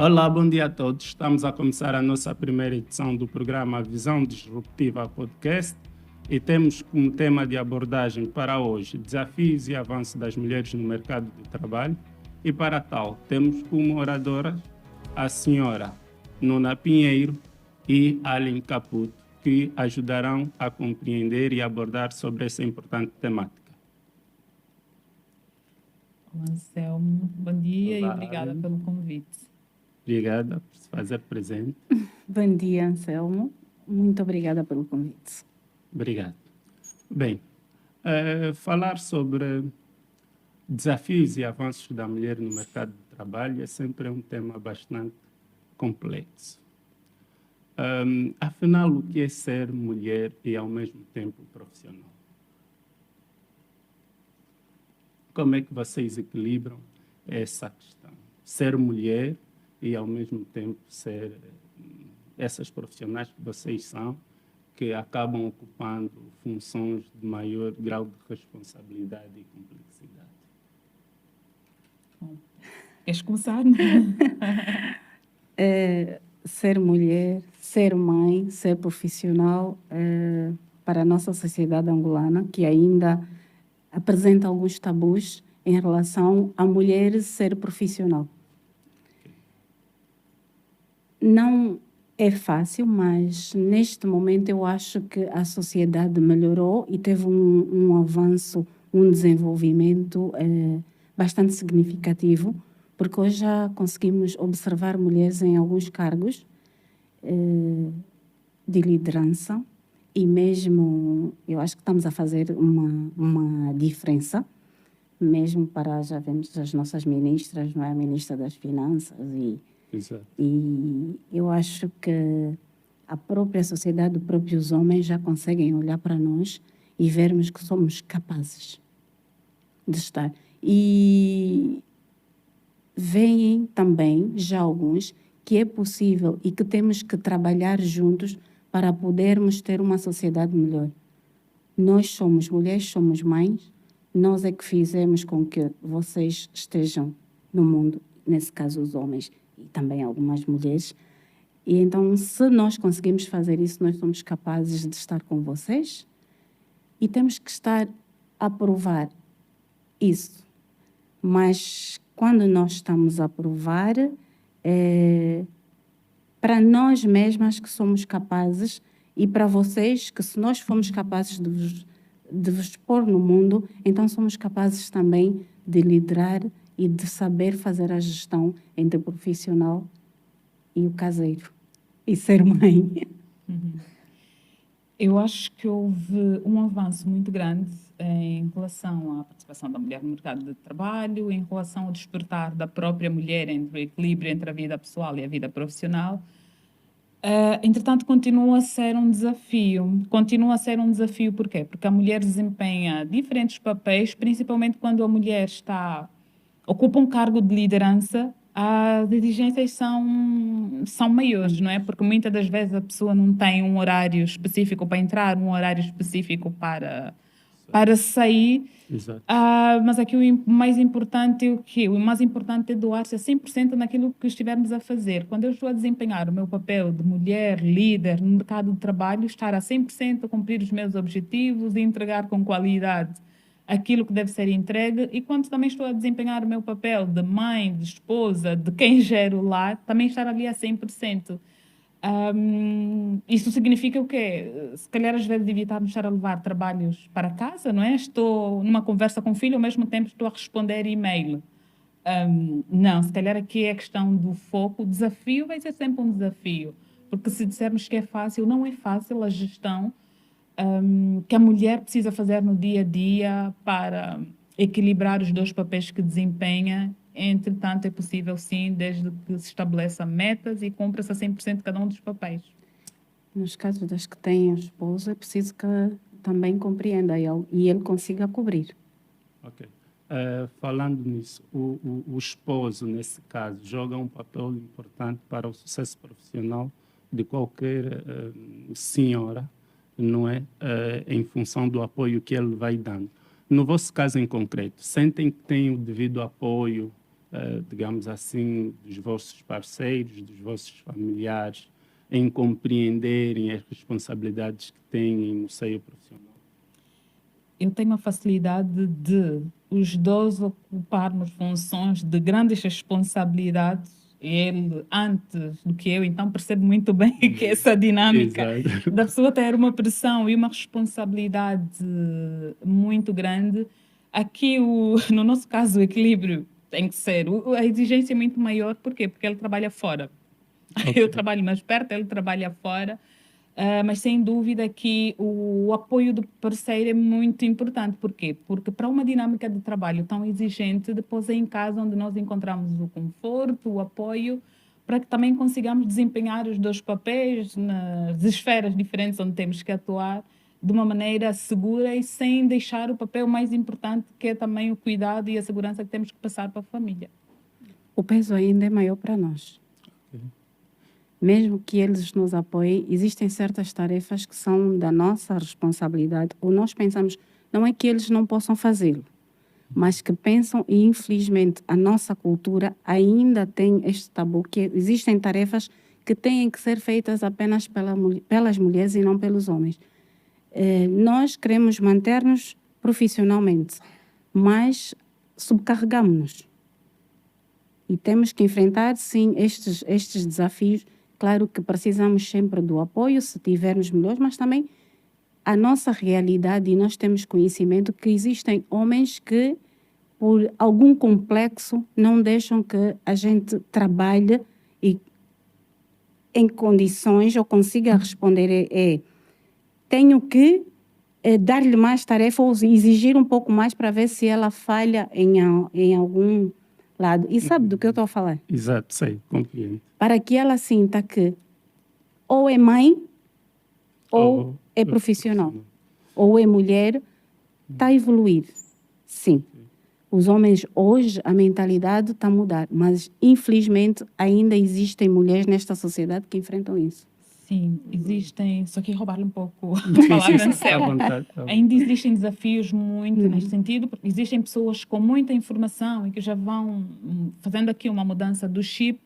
Olá, bom dia a todos. Estamos a começar a nossa primeira edição do programa Visão Disruptiva Podcast e temos como tema de abordagem para hoje desafios e avanços das mulheres no mercado de trabalho. E para tal, temos como oradoras a senhora Nona Pinheiro e Aline Caputo, que ajudarão a compreender e abordar sobre essa importante temática. Olá, Anselmo. Bom dia Olá, e obrigada Aline. pelo convite. Obrigada por se fazer presente. Bom dia, Anselmo. Muito obrigada pelo convite. Obrigado. Bem, falar sobre desafios e avanços da mulher no mercado de trabalho é sempre um tema bastante complexo. Afinal, o que é ser mulher e, ao mesmo tempo, profissional? Como é que vocês equilibram essa questão? Ser mulher e, ao mesmo tempo, ser essas profissionais que vocês são, que acabam ocupando funções de maior grau de responsabilidade e complexidade. Bom, queres começar? Ser mulher, ser mãe, ser profissional, para a nossa sociedade angolana, que ainda apresenta alguns tabus em relação a mulher ser profissional. Não é fácil, mas neste momento eu acho que a sociedade melhorou e teve um avanço, um desenvolvimento bastante significativo, porque hoje já conseguimos observar mulheres em alguns cargos de liderança e mesmo eu acho que estamos a fazer uma diferença, mesmo para, já vemos as nossas ministras, não é? A ministra das Finanças Exato. e eu acho que a própria sociedade, os próprios homens já conseguem olhar para nós e vermos que somos capazes de estar. E veem também, já alguns, que é possível e que temos que trabalhar juntos para podermos ter uma sociedade melhor. Nós somos mulheres, somos mães, nós é que fizemos com que vocês estejam no mundo, nesse caso os homens e também algumas mulheres. E então, se nós conseguimos fazer isso, nós somos capazes de estar com vocês e temos que estar a provar isso. Mas quando nós estamos a provar, para nós mesmas que somos capazes e para vocês que se nós formos capazes de vos pôr no mundo, então somos capazes também de liderar e de saber fazer a gestão entre o profissional e o caseiro e ser mãe. Eu acho que houve um avanço muito grande em relação à participação da mulher no mercado de trabalho, em relação ao despertar da própria mulher entre o equilíbrio entre a vida pessoal e a vida profissional. Entretanto, continua a ser um desafio. Continua a ser um desafio porquê? Porque a mulher desempenha diferentes papéis, principalmente quando a mulher ocupa um cargo de liderança, as exigências são maiores, não é? Porque muitas das vezes a pessoa não tem um horário específico para entrar, um horário específico para sair. Exato. Mas aqui o mais importante é o quê? O mais importante é doar-se a 100% naquilo que estivermos a fazer. Quando eu estou a desempenhar o meu papel de mulher, líder no mercado de trabalho, estar a 100% a cumprir os meus objetivos e entregar com qualidade aquilo que deve ser entregue. E quando também estou a desempenhar o meu papel de mãe, de esposa, de quem gera o lar, também estar ali a 100%. Isso significa o quê? Se calhar às vezes evitarmos estar a levar trabalhos para casa, não é? Estou numa conversa com o filho, ao mesmo tempo estou a responder e-mail. Não, se calhar aqui é a questão do foco. O desafio vai ser sempre um desafio, porque se dissermos que é fácil, não é fácil a gestão que a mulher precisa fazer no dia a dia para equilibrar os dois papéis que desempenha. Entretanto, é possível sim, desde que se estabeleça metas e cumpra-se a 100% cada um dos papéis. Nos casos das que têm o esposo, é preciso que também compreenda ele e ele consiga cobrir. Ok. Falando nisso, o esposo, nesse caso, joga um papel importante para o sucesso profissional de qualquer senhora, não é? Em função do apoio que ele vai dando. No vosso caso em concreto, sentem que têm o devido apoio digamos assim, dos vossos parceiros, dos vossos familiares, em compreenderem as responsabilidades que têm no seio profissional? Eu tenho a facilidade de os dois ocuparmos funções de grandes responsabilidades. Ele antes do que eu, então percebo muito bem que essa dinâmica Exato. da pessoa ter uma pressão e uma responsabilidade muito grande. Aqui, no nosso caso, o equilíbrio tem que ser. A exigência é muito maior, por quê? Porque ele trabalha fora. Ok. Eu trabalho mais perto, ele trabalha fora. Mas sem dúvida que o apoio do parceiro é muito importante. Por quê? Porque para uma dinâmica de trabalho tão exigente, depois é em casa onde nós encontramos o conforto, o apoio, para que também consigamos desempenhar os dois papéis nas esferas diferentes onde temos que atuar de uma maneira segura e sem deixar o papel mais importante, que é também o cuidado e a segurança que temos que passar para a família. O peso ainda é maior para nós. Mesmo que eles nos apoiem, existem certas tarefas que são da nossa responsabilidade, ou nós pensamos, não é que eles não possam fazê-lo, mas que pensam, e infelizmente a nossa cultura ainda tem este tabu, que existem tarefas que têm que ser feitas apenas pelas mulheres e não pelos homens. Nós queremos manter-nos profissionalmente, mas subcarregamos-nos. E temos que enfrentar, sim, estes desafios. Claro que precisamos sempre do apoio, se tivermos melhores, mas também a nossa realidade, e nós temos conhecimento que existem homens que, por algum complexo, não deixam que a gente trabalhe e em condições ou consiga responder. Tenho que dar-lhe mais tarefa ou exigir um pouco mais para ver se ela falha em algum lado. E sabe do que eu estou a falar? Exato, sei, compreendo. Para que ela sinta que ou é mãe ou é profissional, ou é mulher, está a evoluir. Sim. Os homens hoje, a mentalidade está a mudar, mas infelizmente ainda existem mulheres nesta sociedade que enfrentam isso. Sim, existem, só que roubar-lhe um pouco a Sim, palavra sim, no sim, céu. à vontade, à vontade. Ainda existem desafios muito neste sentido, porque existem pessoas com muita informação e que já vão fazendo aqui uma mudança do chip,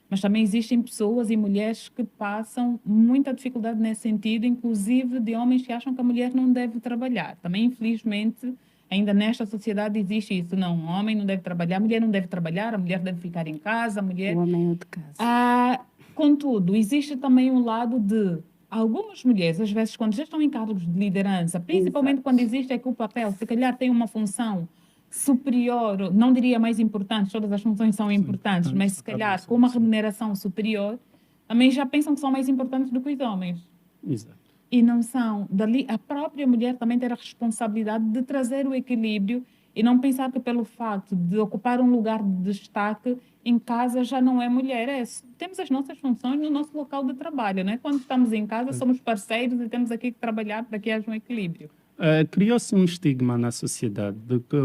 mas também existem pessoas e mulheres que passam muita dificuldade nesse sentido, inclusive de homens que acham que a mulher não deve trabalhar. Também, infelizmente, ainda nesta sociedade existe isso. Não, o homem não deve trabalhar, a mulher não deve trabalhar, a mulher deve ficar em casa, a mulher... O homem é de casa. Contudo, existe também um lado de algumas mulheres, às vezes, quando já estão em cargos de liderança, principalmente quando existe aqui o papel, se calhar tem uma função superior, não diria mais importante, todas as funções são importantes, mas se calhar com uma remuneração superior, também já pensam que são mais importantes do que os homens. Exato. E não são. Dali, a própria mulher também tem a responsabilidade de trazer o equilíbrio e não pensar que pelo facto de ocupar um lugar de destaque em casa já não é mulher. Temos as nossas funções no nosso local de trabalho, né? Quando estamos em casa, somos parceiros e temos aqui que trabalhar para que haja um equilíbrio. Criou-se um estigma na sociedade de que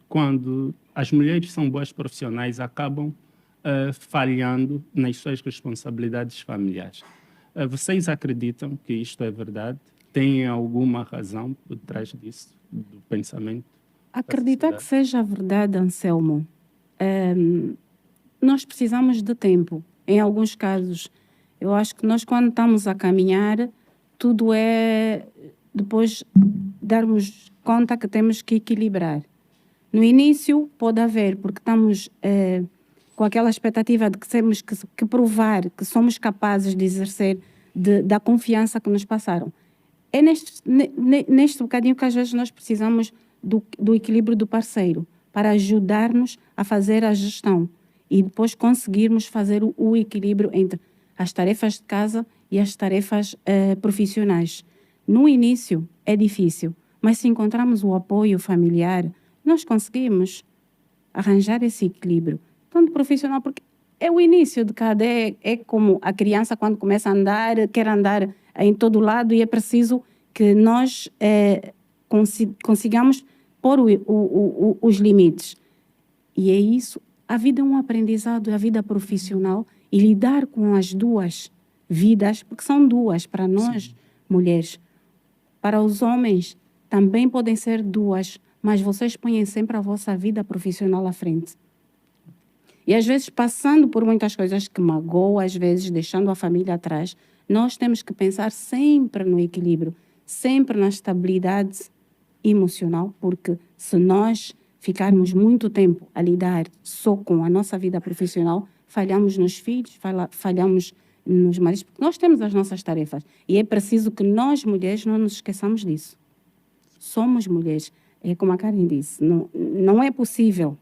quando as mulheres são boas profissionais, acabam falhando nas suas responsabilidades familiares. Vocês acreditam que isto é verdade? Tem alguma razão por trás disso, do pensamento? Acreditar que seja verdade, Anselmo, nós precisamos de tempo. Em alguns casos, eu acho que nós, quando estamos a caminhar, tudo é depois darmos conta que temos que equilibrar. No início, pode haver, porque estamos com aquela expectativa de que temos que provar que somos capazes de exercer da confiança que nos passaram. É neste bocadinho que às vezes nós precisamos do equilíbrio do parceiro para ajudar-nos a fazer a gestão e depois conseguirmos fazer o equilíbrio entre as tarefas de casa e as tarefas profissionais. No início é difícil, mas se encontrarmos o apoio familiar, nós conseguimos arranjar esse equilíbrio. Tanto profissional, porque é o início de cada... É como a criança quando começa a andar, quer andar em todo lado e é preciso que nós consigamos pôr os limites. E é isso. A vida é um aprendizado, a vida profissional, e lidar com as duas vidas, porque são duas para nós, mulheres. Para os homens também podem ser duas, mas vocês põem sempre a vossa vida profissional à frente. E às vezes, passando por muitas coisas que magoam, às vezes deixando a família atrás, nós temos que pensar sempre no equilíbrio, sempre na estabilidade emocional, porque se nós ficarmos muito tempo a lidar só com a nossa vida profissional, falhamos nos filhos, falhamos nos maridos, porque nós temos as nossas tarefas. E é preciso que nós, mulheres, não nos esqueçamos disso. Somos mulheres. É como a Karen disse, não é possível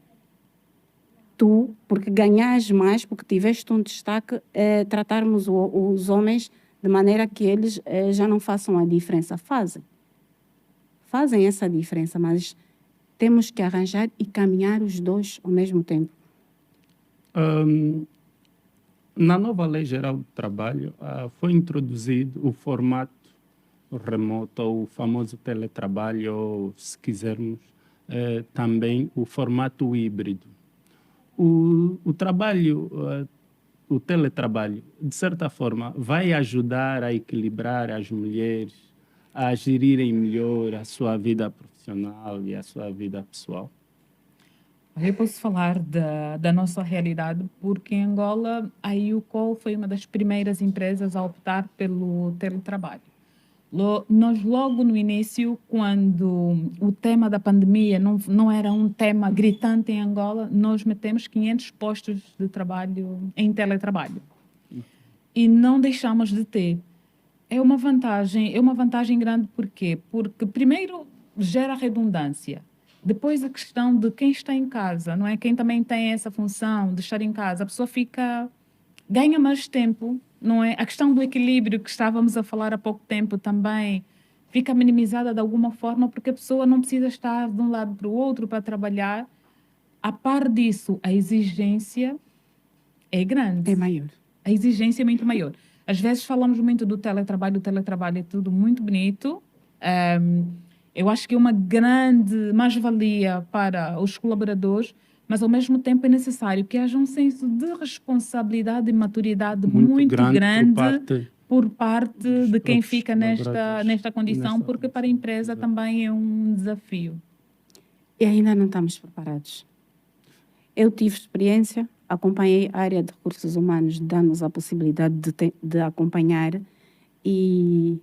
tu, porque ganhas mais, porque tiveste um destaque, tratarmos os homens de maneira que eles já não façam a diferença. Fazem essa diferença, mas temos que arranjar e caminhar os dois ao mesmo tempo. Na nova Lei Geral do Trabalho, foi introduzido o formato remoto, ou o famoso teletrabalho, ou, se quisermos, também o formato híbrido. O trabalho, o teletrabalho, de certa forma, vai ajudar a equilibrar as mulheres a gerirem melhor a sua vida profissional e a sua vida pessoal? Eu posso falar da nossa realidade, porque em Angola a UCOL foi uma das primeiras empresas a optar pelo teletrabalho. Nós, logo no início, quando o tema da pandemia não era um tema gritante em Angola, nós metemos 500 postos de trabalho em teletrabalho. E não deixamos de ter. É uma vantagem grande, por quê? Porque, primeiro, gera redundância. Depois, a questão de quem está em casa, não é? Quem também tem essa função de estar em casa, a pessoa ganha mais tempo, não é? A questão do equilíbrio que estávamos a falar há pouco tempo também fica minimizada de alguma forma, porque a pessoa não precisa estar de um lado para o outro para trabalhar. A par disso, a exigência é grande. É maior. A exigência é muito maior. Às vezes falamos muito do teletrabalho é tudo muito bonito. Eu acho que é uma grande mais-valia para os colaboradores, mas ao mesmo tempo é necessário que haja um senso de responsabilidade e maturidade muito grande por parte de quem fica nesta condição, porque para a empresa também é um desafio. E ainda não estamos preparados. Eu tive experiência, acompanhei a área de recursos humanos, dando-nos a possibilidade de acompanhar, e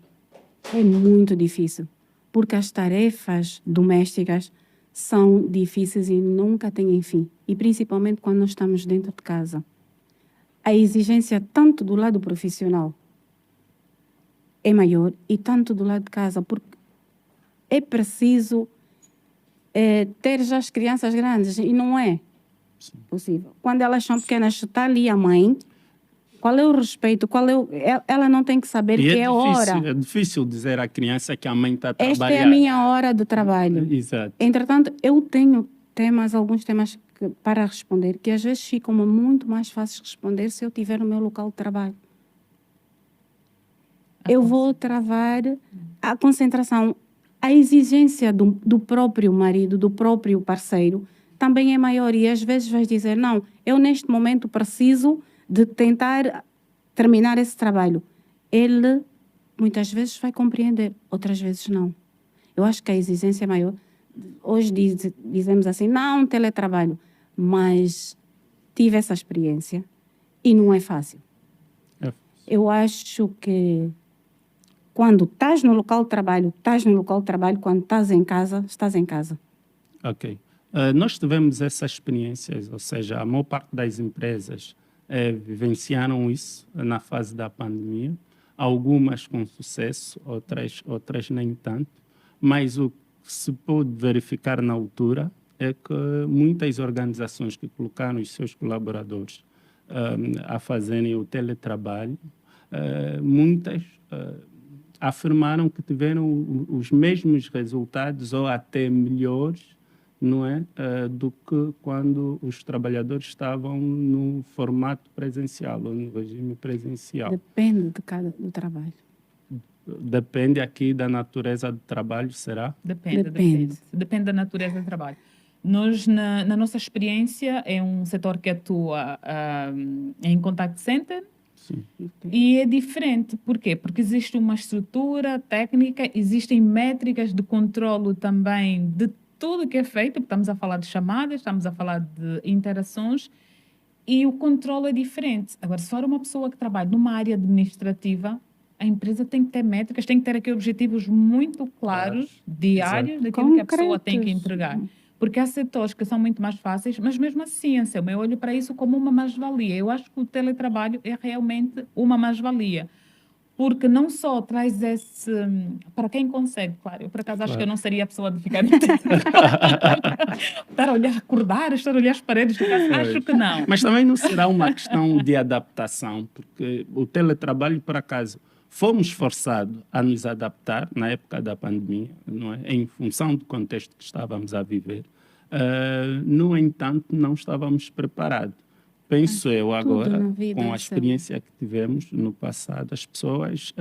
é muito difícil, porque as tarefas domésticas são difíceis e nunca têm fim, e principalmente quando nós estamos dentro de casa. A exigência tanto do lado profissional é maior e tanto do lado de casa, porque é preciso ter já as crianças grandes, e não é possível. Quando elas são pequenas, está ali a mãe, qual é o respeito, ela não tem que saber que é hora. É difícil dizer à criança que a mãe está a trabalhar. Esta é a minha hora de trabalho. Exato. Entretanto, eu tenho alguns temas para responder, que às vezes ficam muito mais fáceis de responder se eu tiver o meu local de trabalho. Eu vou travar a concentração. A exigência do próprio marido, do próprio parceiro, também é maior, e às vezes vais dizer, não, eu neste momento preciso de tentar terminar esse trabalho. Ele muitas vezes vai compreender, outras vezes não. Eu acho que a exigência é maior. Hoje dizemos assim, não, teletrabalho, mas tive essa experiência e não é fácil. Eu acho que quando estás no local de trabalho, quando estás em casa, estás em casa. Ok. Nós tivemos essas experiências, ou seja, a maior parte das empresas vivenciaram isso na fase da pandemia, algumas com sucesso, outras nem tanto, mas o que se pôde verificar na altura é que muitas organizações que colocaram os seus colaboradores a fazerem o teletrabalho, muitas afirmaram que tiveram os mesmos resultados ou até melhores, não é, do que quando os trabalhadores estavam no formato presencial ou no regime presencial. Depende do trabalho. Depende aqui da natureza do trabalho, será? Depende da natureza do trabalho. Nós, na nossa experiência, é um setor que atua em contact center. Sim. E é diferente. Por quê? Porque existe uma estrutura técnica, existem métricas de controlo também de tudo que é feito, porque estamos a falar de chamadas, estamos a falar de interações, e o controle é diferente. Agora, se for uma pessoa que trabalha numa área administrativa, a empresa tem que ter métricas, tem que ter aqui objetivos muito claros, diários, daquilo que a pessoa tem que Concretos. entregar. Porque há setores que são muito mais fáceis, mas mesmo assim, Anselmo, eu olho para isso como uma mais-valia. Eu acho que o teletrabalho é realmente uma mais-valia. Porque não só traz esse... Para quem consegue, claro. Eu, por acaso, acho que eu não seria a pessoa de ficar... estar a olhar, acordar, estar a olhar as paredes. Acho que não. Mas também não será uma questão de adaptação, porque o teletrabalho, por acaso, fomos forçados a nos adaptar na época da pandemia, não é? Em função do contexto que estávamos a viver. No entanto, não estávamos preparados. Penso eu agora, na vida, com a Anselmo. experiência que tivemos no passado, as pessoas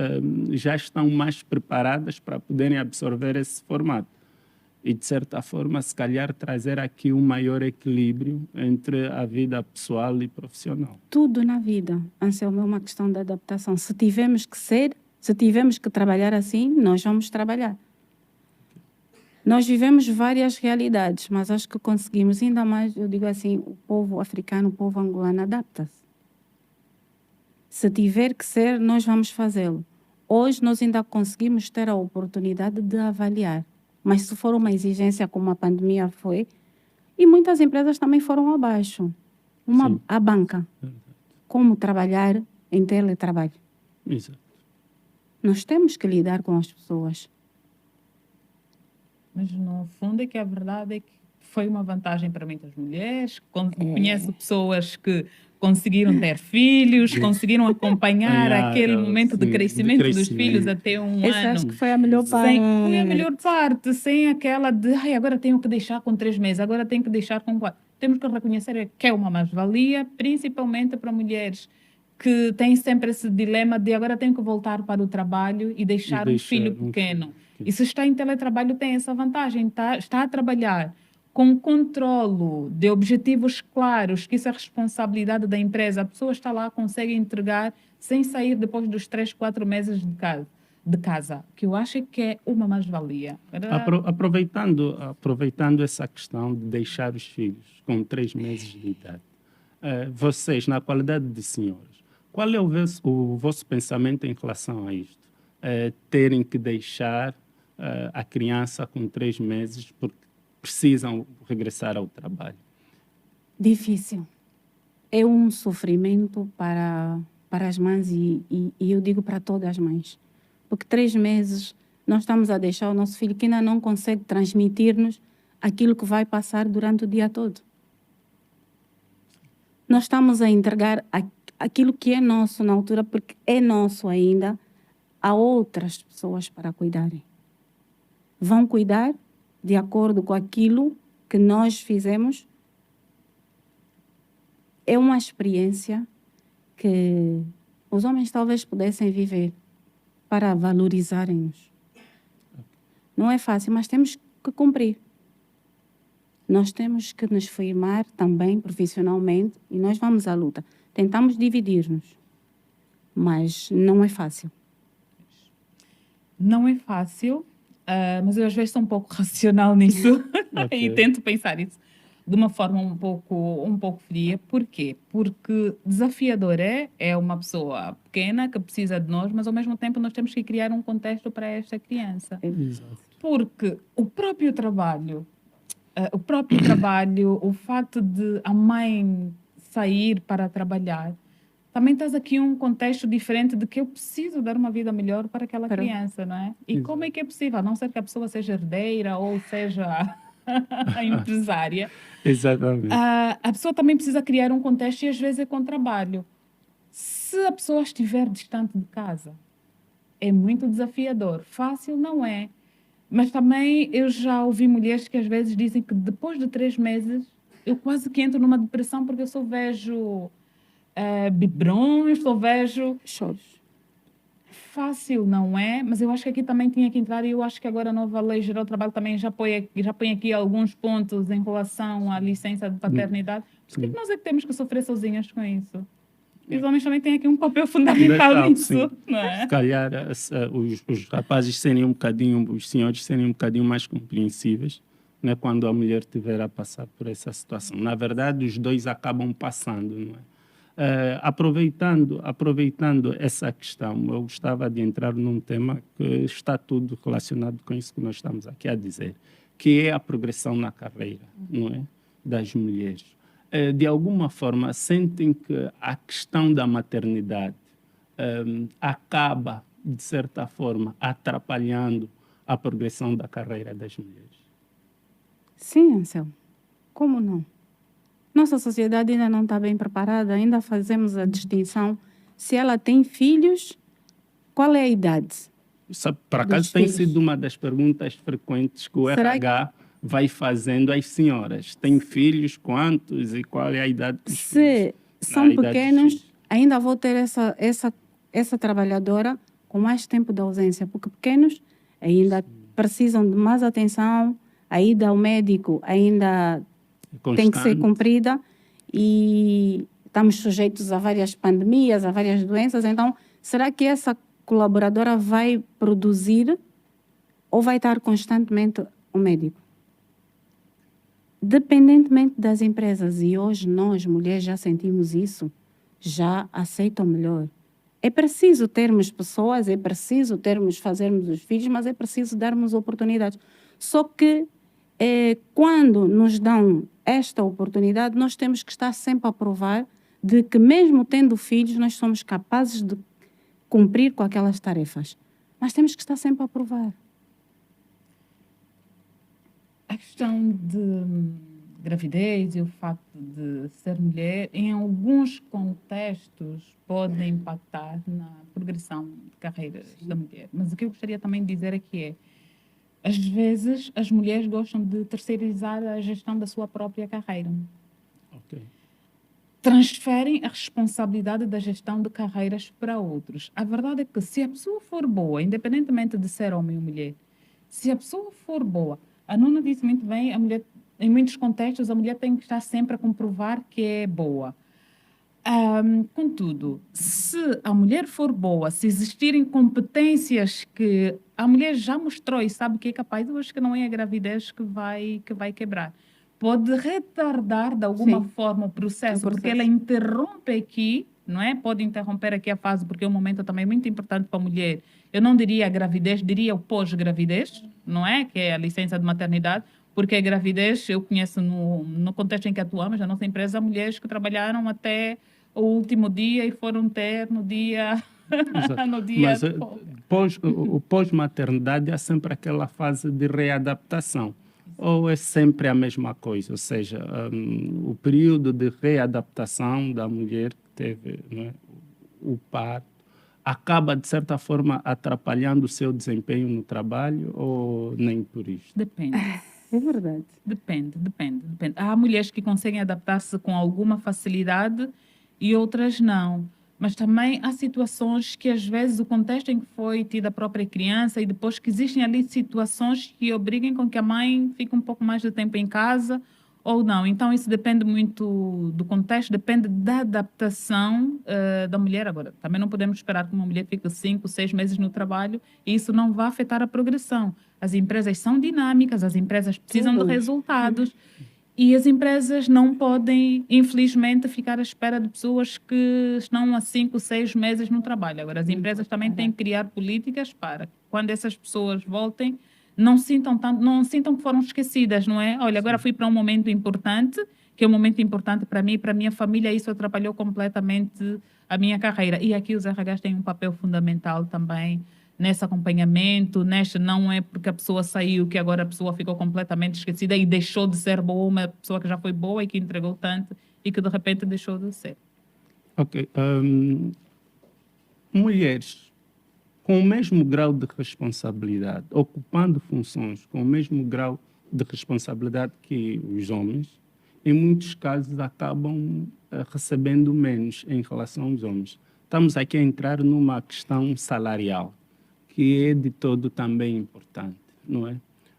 já estão mais preparadas para poderem absorver esse formato. E, de certa forma, se calhar trazer aqui um maior equilíbrio entre a vida pessoal e profissional. Tudo na vida, Anselmo, é uma questão de adaptação. Se tivermos que trabalhar assim, nós vamos trabalhar. Nós vivemos várias realidades, mas acho que conseguimos, ainda mais, eu digo assim, o povo africano, o povo angolano adapta-se. Se tiver que ser, nós vamos fazê-lo. Hoje nós ainda conseguimos ter a oportunidade de avaliar, mas se for uma exigência como a pandemia foi, e muitas empresas também foram abaixo. Sim. A banca, como trabalhar em teletrabalho. Exato. Nós temos que lidar com as pessoas. Mas, no fundo, é que a verdade é que foi uma vantagem para muitas mulheres. Conheço pessoas que conseguiram ter filhos, conseguiram acompanhar aquele momento de crescimento dos filhos até um Essa ano. acho que foi a melhor parte. Foi a melhor parte, sem aquela de "Ai, agora tenho que deixar com 3 meses, agora tenho que deixar com 4. Temos que reconhecer que é uma mais-valia, principalmente para mulheres que têm sempre esse dilema de agora tenho que voltar para o trabalho e deixar um filho pequeno. E se está em teletrabalho, tem essa vantagem, está a trabalhar com controlo de objetivos claros, que isso é responsabilidade da empresa. A pessoa está lá, consegue entregar sem sair depois dos 3, 4 meses de casa, que eu acho que é uma mais-valia. Aproveitando essa questão de deixar os filhos com 3 meses de idade, vocês, na qualidade de senhoras, qual é o vosso pensamento em relação a isto? Terem que deixar a criança com 3 meses porque precisam regressar ao trabalho? Difícil. É um sofrimento para as mães e eu digo para todas as mães. Porque 3 meses nós estamos a deixar o nosso filho que ainda não consegue transmitir-nos aquilo que vai passar durante o dia todo. Nós estamos a entregar aquilo que é nosso na altura, porque é nosso ainda, a outras pessoas para cuidarem. Vão cuidar de acordo com aquilo que nós fizemos. É uma experiência que os homens talvez pudessem viver para valorizarem-nos. Não é fácil, mas temos que cumprir. Nós temos que nos firmar também profissionalmente e nós vamos à luta. Tentamos dividir-nos, mas não é fácil. Não é fácil, mas eu às vezes sou um pouco racional nisso e tento pensar isso de uma forma um pouco fria. Por quê? Porque desafiador é uma pessoa pequena que precisa de nós, mas ao mesmo tempo nós temos que criar um contexto para esta criança. Exato. Porque o próprio trabalho, o facto de a mãe sair para trabalhar, também traz aqui um contexto diferente de que eu preciso dar uma vida melhor para aquela criança, não é? E como é que é possível? A não ser que a pessoa seja herdeira ou seja a empresária. Exatamente. A pessoa também precisa criar um contexto e às vezes é com trabalho. Se a pessoa estiver distante de casa, é muito desafiador. Fácil não é. Mas também eu já ouvi mulheres que às vezes dizem que depois de 3 meses eu quase que entro numa depressão porque eu só vejo biberões, só vejo choros. Fácil não é, mas eu acho que aqui também tinha que entrar e eu acho que agora a nova Lei Geral do Trabalho também já põe aqui alguns pontos em relação à licença de paternidade. Por que nós é que temos que sofrer sozinhas com isso? E os homens também têm aqui um papel fundamental nisso, não é? Se calhar os rapazes serem os senhores serem um bocadinho mais compreensíveis né, quando a mulher tiver a passar por essa situação. Na verdade, os dois acabam passando, não é? Aproveitando essa questão, eu gostava de entrar num tema que está tudo relacionado com isso que nós estamos aqui a dizer, que é a progressão na carreira, não é, das mulheres. De alguma forma, sentem que a questão da maternidade acaba, de certa forma, atrapalhando a progressão da carreira das mulheres. Sim, Anselmo. Como não? Nossa sociedade ainda não está bem preparada, ainda fazemos a distinção. Se ela tem filhos, qual é a idade? Sabe, por dos acaso tem filhos? sido uma das perguntas frequentes que o Será RH vai fazendo às senhoras. Tem filhos, quantos e qual é a idade dos filhos? Se A são idade dos pequenos, filhos. ainda vou ter essa trabalhadora com mais tempo de ausência, porque pequenos ainda precisam de mais atenção, a ida ao médico ainda tem que ser Constante. cumprida e estamos sujeitos a várias pandemias, a várias doenças. Então, será que essa colaboradora vai produzir ou vai estar constantemente ao médico? Dependentemente das empresas, e hoje nós, mulheres, já sentimos isso, já aceitam melhor. É preciso termos pessoas, é preciso fazermos os filhos, mas é preciso darmos oportunidades. Só que quando nos dão esta oportunidade, nós temos que estar sempre a provar de que mesmo tendo filhos, nós somos capazes de cumprir com aquelas tarefas. Mas temos que estar sempre a provar. A questão de gravidez e o facto de ser mulher, em alguns contextos, pode impactar na progressão de carreiras da mulher. Mas o que eu gostaria também de dizer aqui é, às vezes, as mulheres gostam de terceirizar a gestão da sua própria carreira. Ok. Transferem a responsabilidade da gestão de carreiras para outros. A verdade é que se a pessoa for boa, independentemente de ser homem ou mulher, se a pessoa for boa, a Nuna disse muito bem, a mulher, em muitos contextos, a mulher tem que estar sempre a comprovar que é boa. Contudo, se a mulher for boa, se existirem competências que a mulher já mostrou e sabe que é capaz, eu acho que não é a gravidez que vai quebrar. Pode retardar de alguma Sim. forma o processo, O porque processo. ela interrompe aqui, não é? Pode interromper aqui a fase, porque é um momento também muito importante para a mulher. Eu não diria a gravidez, diria o pós-gravidez, não é? Que é a licença de maternidade, porque a gravidez, eu conheço no contexto em que atuamos, na nossa empresa, mulheres que trabalharam até o último dia e foram ter no dia Exato. no dia Mas de folga. o pós-maternidade é sempre aquela fase de readaptação. Ou é sempre a mesma coisa? Ou seja, o período de readaptação da mulher que teve, não é, o parto acaba, de certa forma, atrapalhando o seu desempenho no trabalho ou nem por isto? Depende. É verdade. Depende. Há mulheres que conseguem adaptar-se com alguma facilidade e outras não. Mas também há situações que, às vezes, o contexto em que foi tida a própria criança e depois que existem ali situações que obriguem com que a mãe fique um pouco mais de tempo em casa ou não. Então, isso depende muito do contexto, depende da adaptação da mulher. Agora, também não podemos esperar que uma mulher fique 5, 6 meses no trabalho e isso não vai afetar a progressão. As empresas são dinâmicas, as empresas precisam de Tudo. resultados e as empresas não podem, infelizmente, ficar à espera de pessoas que estão há 5, 6 meses no trabalho. Agora, as empresas também têm que criar políticas para que, quando essas pessoas voltem, não sintam que foram esquecidas, não é? Olha, agora fui para um momento importante, que é um momento importante para mim e para a minha família, isso atrapalhou completamente a minha carreira. E aqui os RHs têm um papel fundamental também nesse acompanhamento, neste não é porque a pessoa saiu que agora a pessoa ficou completamente esquecida e deixou de ser boa, uma pessoa que já foi boa e que entregou tanto e que de repente deixou de ser. Ok. Mulheres com o mesmo grau de responsabilidade, ocupando funções com o mesmo grau de responsabilidade que os homens, em muitos casos acabam recebendo menos em relação aos homens. Estamos aqui a entrar numa questão salarial, que é de todo também importante, não é?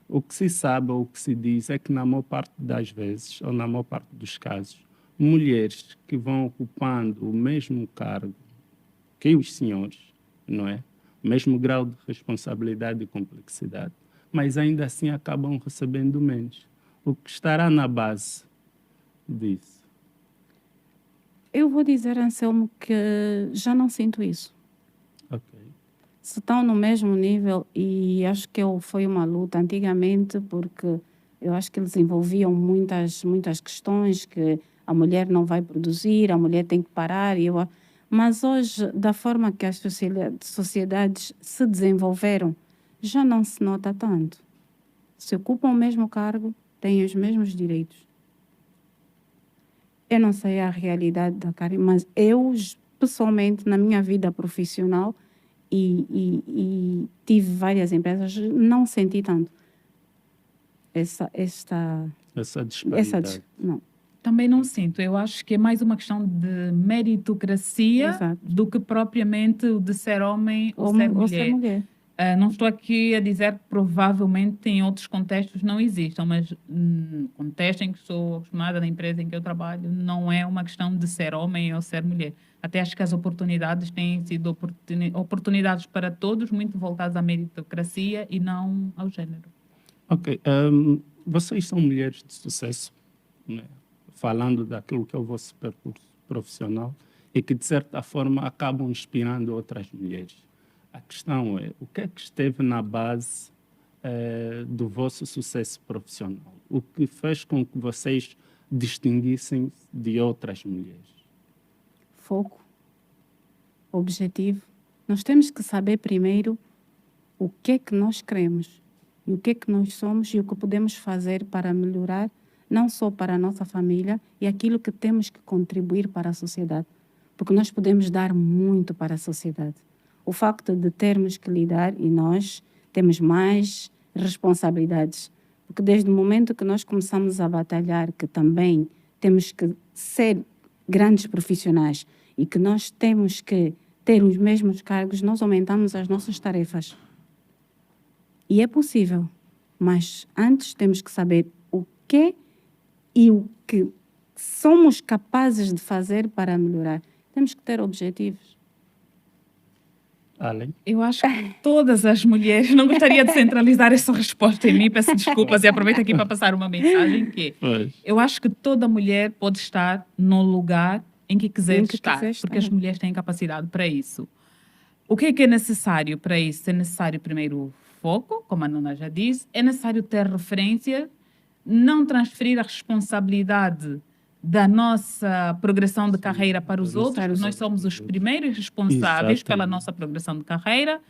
O que se sabe ou o que se diz é que na maior parte das vezes, ou na maior parte dos casos, mulheres que vão ocupando o mesmo cargo que os senhores, não é? O mesmo grau de responsabilidade e complexidade, mas ainda assim acabam recebendo menos. o que estará na base disso? Eu vou dizer, Anselmo, que já não sinto isso. Ok. Se estão no mesmo nível, e acho que foi uma luta antigamente, porque eu acho que eles envolviam muitas questões, que a mulher não vai produzir, a mulher tem que parar. Mas hoje, da forma que as sociedades se desenvolveram, já não se nota tanto. Se ocupam o mesmo cargo, têm os mesmos direitos. Eu não sei a realidade da Karen, mas eu, pessoalmente, na minha vida profissional, e tive várias empresas, não senti tanto Essa essa disparidade. não. Também não sinto. Eu acho que é mais uma questão de meritocracia Exato. do que propriamente o de ser homem ou ser Ou ser mulher. mulher. Não estou aqui a dizer que provavelmente em outros contextos não existam, mas no contexto em que estou acostumada, na empresa em que eu trabalho, não é uma questão de ser homem ou ser mulher. Até acho que as oportunidades têm sido oportunidades para todos, muito voltadas à meritocracia e não ao género. Ok. Vocês são mulheres de sucesso, né? Falando daquilo que é o vosso percurso profissional e que, de certa forma, acabam inspirando outras mulheres. A questão é, o que é que esteve na base do vosso sucesso profissional? O que fez com que vocês distinguissem de outras mulheres? Foco, objetivo. Nós temos que saber primeiro o que é que nós queremos, e o que é que nós somos e o que podemos fazer para melhorar, não só para a nossa família, e aquilo que temos que contribuir para a sociedade. Porque nós podemos dar muito para a sociedade. O facto de termos que lidar, e nós temos mais responsabilidades, porque desde o momento que nós começamos a batalhar, que também temos que ser grandes profissionais e que nós temos que ter os mesmos cargos, nós aumentamos as nossas tarefas. E é possível, mas antes temos que saber o que e o que somos capazes de fazer para melhorar. Temos que ter objetivos. Além? Eu acho que todas as mulheres, não gostaria de centralizar essa resposta em mim, peço desculpas e aproveito aqui para passar uma mensagem que eu acho que toda mulher pode estar no lugar em que quiser estar, porque as mulheres têm capacidade para isso. O que é necessário para isso? É necessário primeiro foco, como a Nona já disse, é necessário ter referência, não transferir a responsabilidade da nossa progressão de carreira para os outros, porque nós somos os primeiros responsáveis pela nossa progressão de carreira.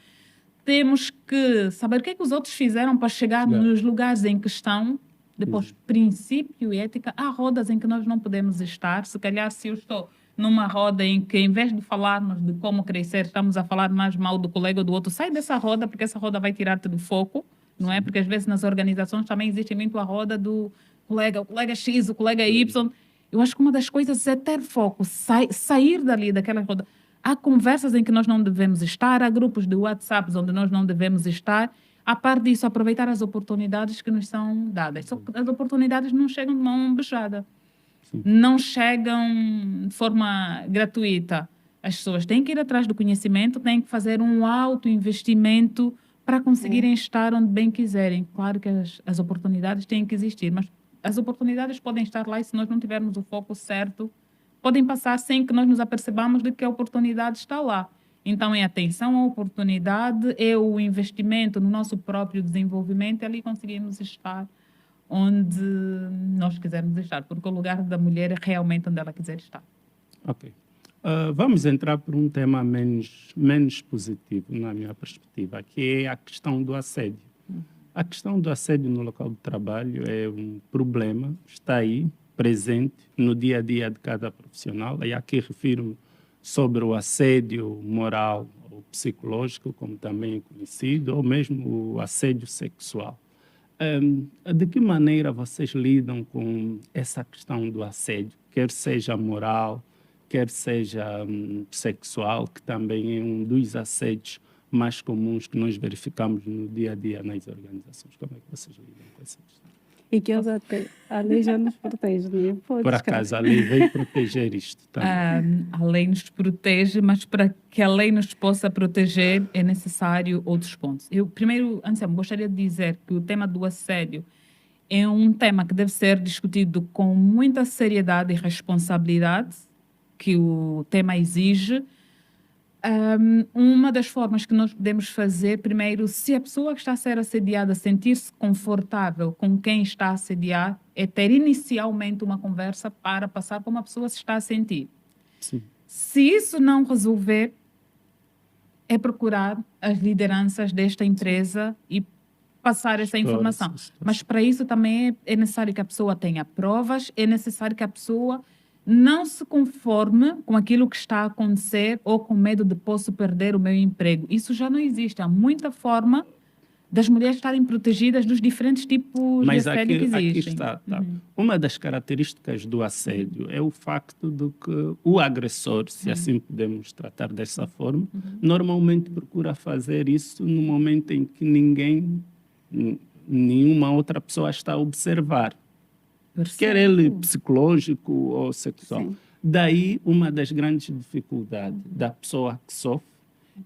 Temos que saber o que é que os outros fizeram para chegar nos lugares em que estão. Depois, princípio e ética. Há rodas em que nós não podemos estar. Se calhar, se eu estou numa roda em que, em vez de falarmos de como crescer, estamos a falar mais mal do colega ou do outro, sai dessa roda, porque essa roda vai tirar-te do foco, não é? Porque às vezes nas organizações também existe muito a roda do o colega X, o colega Y. Eu acho que uma das coisas é ter foco, sair dali, daquela roda. Há conversas em que nós não devemos estar, há grupos de WhatsApp onde nós não devemos estar. A parte disso, aproveitar as oportunidades que nos são dadas. Só que as oportunidades não chegam de mão beijada. Não chegam de forma gratuita. As pessoas têm que ir atrás do conhecimento, têm que fazer um autoinvestimento para conseguirem estar onde bem quiserem. Claro que as oportunidades têm que existir, mas as oportunidades podem estar lá e se nós não tivermos o foco certo, podem passar sem que nós nos apercebamos de que a oportunidade está lá. Então, é atenção à oportunidade, é o investimento no nosso próprio desenvolvimento e ali conseguimos estar onde nós quisermos estar, porque o lugar da mulher é realmente onde ela quiser estar. Ok. Vamos entrar por um tema menos positivo, na minha perspectiva, que é a questão do assédio. A questão do assédio no local de trabalho é um problema, está aí, presente no dia a dia de cada profissional. E aqui refiro sobre o assédio moral ou psicológico, como também é conhecido, ou mesmo o assédio sexual. De que maneira vocês lidam com essa questão do assédio, quer seja moral, quer seja sexual, que também é um dos assédios mais comuns que nós verificamos no dia a dia nas organizações? Como é que vocês lidam com essa questão? E que a lei já nos protege, não é? Por acaso, a lei veio proteger isto também. A lei nos protege, mas para que a lei nos possa proteger é necessário outros pontos. Eu, primeiro, Anselmo, gostaria de dizer que o tema do assédio é um tema que deve ser discutido com muita seriedade e responsabilidade que o tema exige. Uma das formas que nós podemos fazer, primeiro, se a pessoa que está a ser assediada sentir-se confortável com quem está a assediar, é ter inicialmente uma conversa para passar como a pessoa se está a sentir. Sim. Se isso não resolver, é procurar as lideranças desta empresa e passar essa informação. Mas para isso também é necessário que a pessoa tenha provas, é necessário que a pessoa não se conforme com aquilo que está a acontecer ou com medo de posso perder o meu emprego. Isso já não existe. Há muita forma das mulheres estarem protegidas dos diferentes tipos Mas de assédio que aqui existem. está. Tá. Uma das características do assédio é o facto de que o agressor, se assim podemos tratar dessa forma, normalmente procura fazer isso no momento em que nenhuma outra pessoa está a observar. Quer ele psicológico ou sexual. Sim. Daí, uma das grandes dificuldades da pessoa que sofre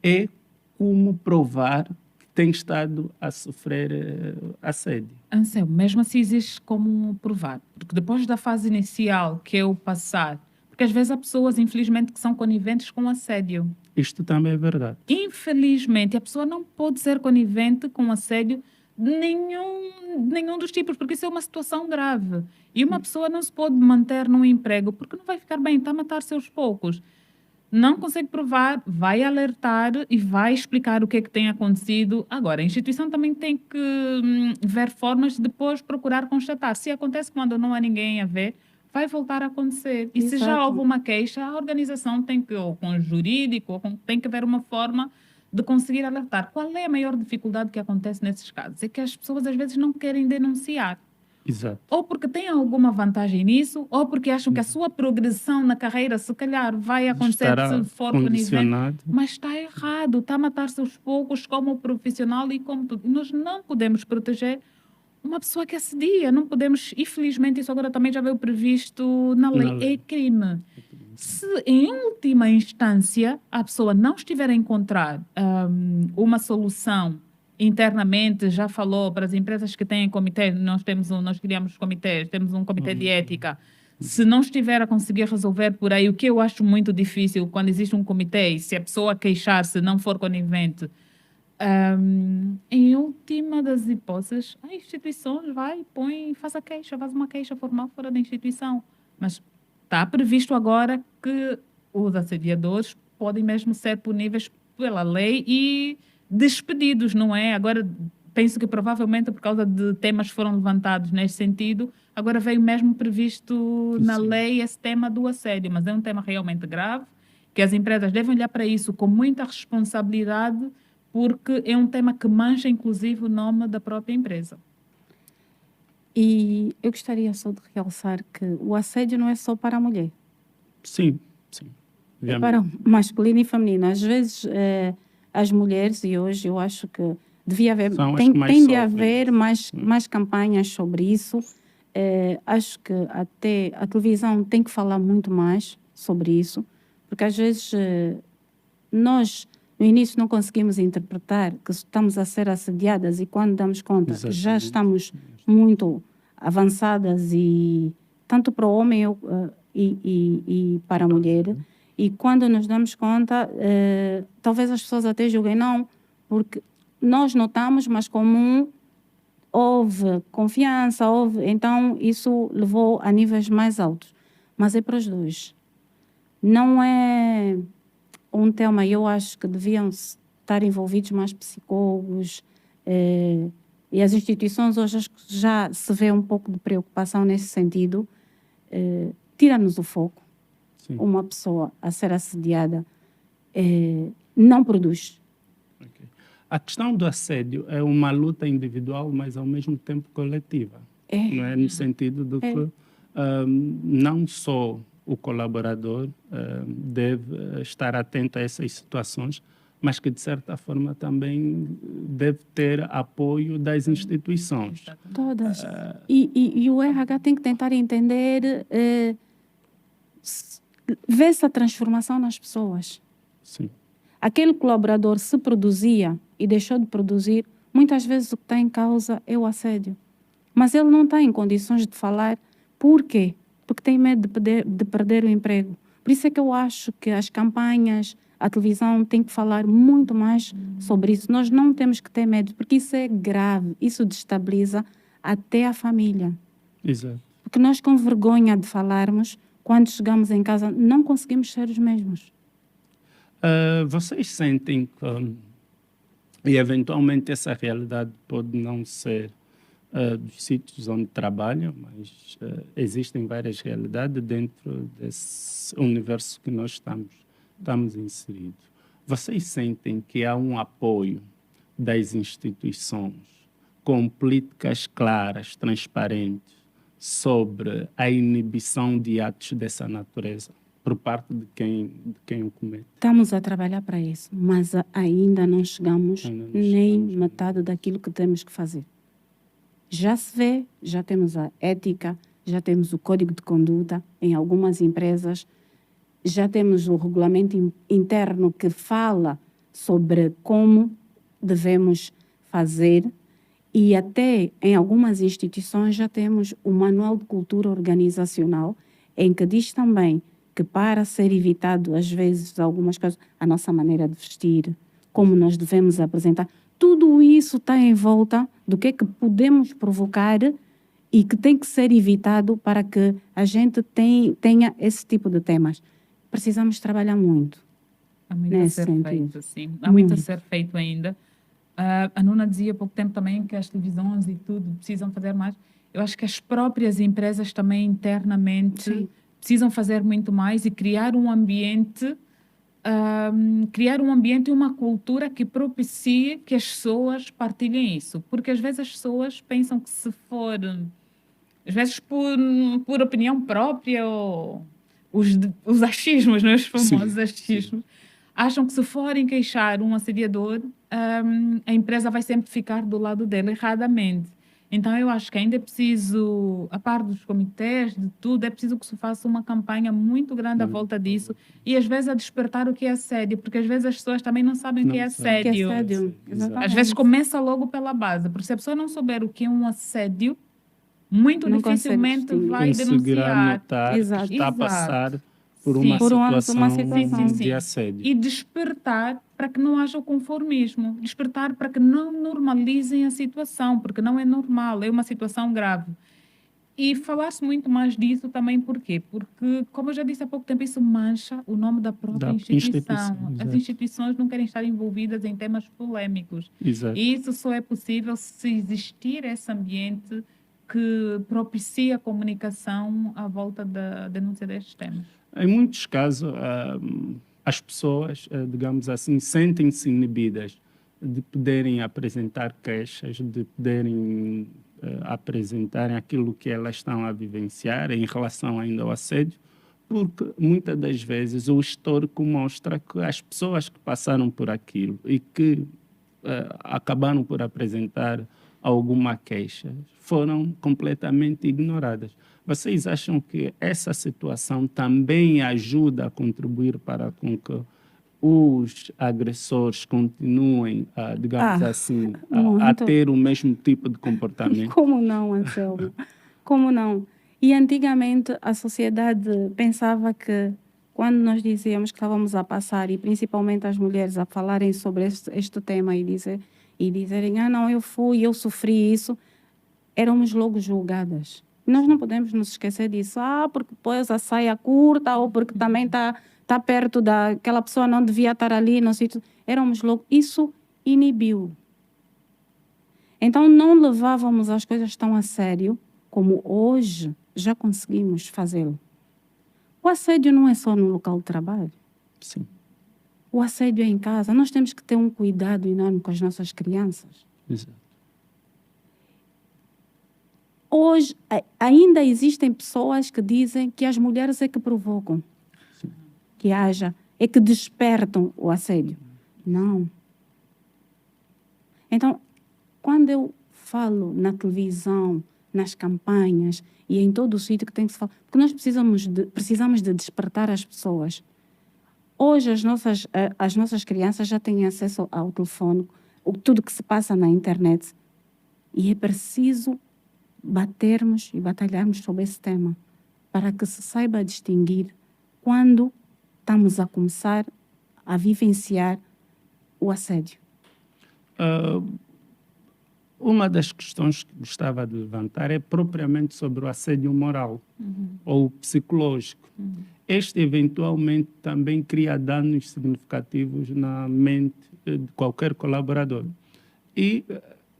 é como provar que tem estado a sofrer assédio. Anselmo, mesmo assim existe como provar. Porque depois da fase inicial, que é o passar, porque às vezes há pessoas, infelizmente, que são coniventes com assédio. Isto também é verdade. Infelizmente, a pessoa não pode ser conivente com assédio de nenhum dos tipos, porque isso é uma situação grave. E uma pessoa não se pode manter num emprego porque não vai ficar bem, está a matar-se aos poucos. Não consegue provar, vai alertar e vai explicar o que é que tem acontecido. Agora, a instituição também tem que ver formas de depois procurar constatar. Se acontece quando não há ninguém a ver, vai voltar a acontecer. E se já Exato. houve uma queixa, a organização tem que, ou com o jurídico, tem que haver uma forma de conseguir alertar. Qual é a maior dificuldade que acontece nesses casos? É que as pessoas às vezes não querem denunciar. Exato. Ou porque têm alguma vantagem nisso, ou porque acham que a sua progressão na carreira, se calhar, vai acontecer Estará se for conivente. condicionado. Mas está errado, está a matar-se aos poucos como profissional e como tudo. E nós não podemos proteger uma pessoa que assedia, não podemos, infelizmente, isso agora também já veio previsto na lei, Na lei. é crime. Se, em última instância, a pessoa não estiver a encontrar uma solução internamente, já falou para as empresas que têm comitê, nós criamos comitês, temos um comitê de ética. Se não estiver a conseguir resolver por aí, o que eu acho muito difícil quando existe um comitê e se a pessoa queixar-se não for conivente, em última das hipóteses, a instituição faz uma queixa formal fora da instituição. Mas está previsto agora que os assediadores podem mesmo ser puníveis pela lei e despedidos, não é? Agora, penso que provavelmente por causa de temas que foram levantados nesse sentido, agora veio mesmo previsto na lei esse tema do assédio, mas é um tema realmente grave, que as empresas devem olhar para isso com muita responsabilidade, porque é um tema que mancha, inclusive, o nome da própria empresa. E eu gostaria só de realçar que o assédio não é só para a mulher. Sim. É para o masculino e feminino. Às vezes, as mulheres, e hoje eu acho que devia haver, tem de haver mais campanhas sobre isso. Acho que até a televisão tem que falar muito mais sobre isso, porque às vezes nós, no início, não conseguimos interpretar que estamos a ser assediadas e quando damos conta que já estamos muito avançadas, e tanto para o homem e para a mulher. E quando nos damos conta, talvez as pessoas até julguem, não, porque nós notamos, mas como houve confiança, então isso levou a níveis mais altos. Mas é para os dois. Não é um tema, eu acho que deviam estar envolvidos mais psicólogos, e as instituições hoje acho que já se vê um pouco de preocupação nesse sentido. Tira-nos o foco. Sim. Uma pessoa a ser assediada não produz. Okay. A questão do assédio é uma luta individual, mas ao mesmo tempo coletiva. Não é? No sentido de que não só o colaborador deve estar atento a essas situações, mas que, de certa forma, também deve ter apoio das instituições. Todas. E o RH tem que tentar entender, ver essa transformação nas pessoas. Sim. Aquele colaborador se produzia e deixou de produzir, muitas vezes o que está em causa é o assédio. Mas ele não está em condições de falar. Por quê? Porque tem medo de perder o emprego. Por isso é que eu acho que as campanhas, a televisão tem que falar muito mais sobre isso. Nós não temos que ter medo, porque isso é grave. Isso destabiliza até a família. Exato. Porque nós, com vergonha de falarmos, quando chegamos em casa, não conseguimos ser os mesmos. Vocês sentem que, e eventualmente essa realidade pode não ser dos sítios onde trabalham, mas existem várias realidades dentro desse universo que nós estamos inseridos. Vocês sentem que há um apoio das instituições com políticas claras, transparentes, sobre a inibição de atos dessa natureza por parte de quem o comete? Estamos a trabalhar para isso, mas ainda não chegamos nem metade daquilo que temos que fazer. Já se vê, já temos a ética, já temos o código de conduta em algumas empresas, já temos o regulamento interno que fala sobre como devemos fazer, e até em algumas instituições já temos o manual de cultura organizacional, em que diz também que, para ser evitado às vezes algumas coisas, a nossa maneira de vestir, como nós devemos apresentar, tudo isso está em volta do que é que podemos provocar e que tem que ser evitado para que a gente tenha esse tipo de temas. Precisamos trabalhar muito. Há muito a ser feito, sim. Há muito a ser feito ainda. A Nuna dizia há pouco tempo também que as televisões e tudo precisam fazer mais. Eu acho que as próprias empresas também internamente precisam fazer muito mais e criar um ambiente e uma cultura que propicie que as pessoas partilhem isso. Porque às vezes as pessoas pensam que, se for, às vezes por opinião própria, ou os achismos, não é? Os famosos achismos, acham que se forem queixar um assediador, a empresa vai sempre ficar do lado dele erradamente. Então, eu acho que ainda é preciso, a par dos comitês, de tudo, é preciso que se faça uma campanha muito grande à volta disso e, às vezes, a despertar o que é assédio, porque, às vezes, as pessoas também não sabem o que é assédio. Que é assédio. Às vezes, começa logo pela base, porque se a pessoa não souber o que é um assédio, muito não dificilmente vai conseguirá denunciar. notar que está a passar por Sim. uma situação Sim. de assédio. E despertar para que não haja o conformismo, despertar para que não normalizem a situação, porque não é normal, é uma situação grave. E falar-se muito mais disso também por quê? Porque, como eu já disse há pouco tempo, isso mancha o nome da própria instituição. As instituições não querem estar envolvidas em temas polêmicos. Exato. E isso só é possível se existir esse ambiente que propicia a comunicação à volta da denúncia destes temas. Em muitos casos, as pessoas, digamos assim, sentem-se inibidas de poderem apresentar queixas, de poderem apresentarem aquilo que elas estão a vivenciar em relação ainda ao assédio, porque muitas das vezes o histórico mostra que as pessoas que passaram por aquilo e que acabaram por apresentar alguma queixa foram completamente ignoradas. Vocês acham que essa situação também ajuda a contribuir para com que os agressores continuem, digamos assim, a ter o mesmo tipo de comportamento? Como não, Anselmo? Como não? E antigamente a sociedade pensava que, quando nós dizíamos que estávamos a passar, e principalmente as mulheres a falarem sobre este tema e dizerem, não, eu sofri isso, éramos logo julgadas. Nós não podemos nos esquecer disso. Porque pôs a saia curta, ou porque também está perto daquela pessoa, não devia estar ali no sítio. Éramos logo. Isso inibiu. Então, não levávamos as coisas tão a sério como hoje já conseguimos fazê-lo. O assédio não é só no local de trabalho. Sim. O assédio é em casa. Nós temos que ter um cuidado enorme com as nossas crianças. Exato. Hoje, ainda existem pessoas que dizem que as mulheres é que provocam. Sim. É que despertam o assédio. Não. Então, quando eu falo na televisão, nas campanhas e em todo o sítio que tem que se falar, porque nós precisamos de despertar as pessoas. Hoje as nossas crianças já têm acesso ao telefone, tudo que se passa na internet, e é preciso batermos e batalharmos sobre esse tema, para que se saiba distinguir quando estamos a começar a vivenciar o assédio. Uma das questões que gostava de levantar é propriamente sobre o assédio moral ou psicológico. Este, eventualmente, também cria danos significativos na mente de qualquer colaborador. E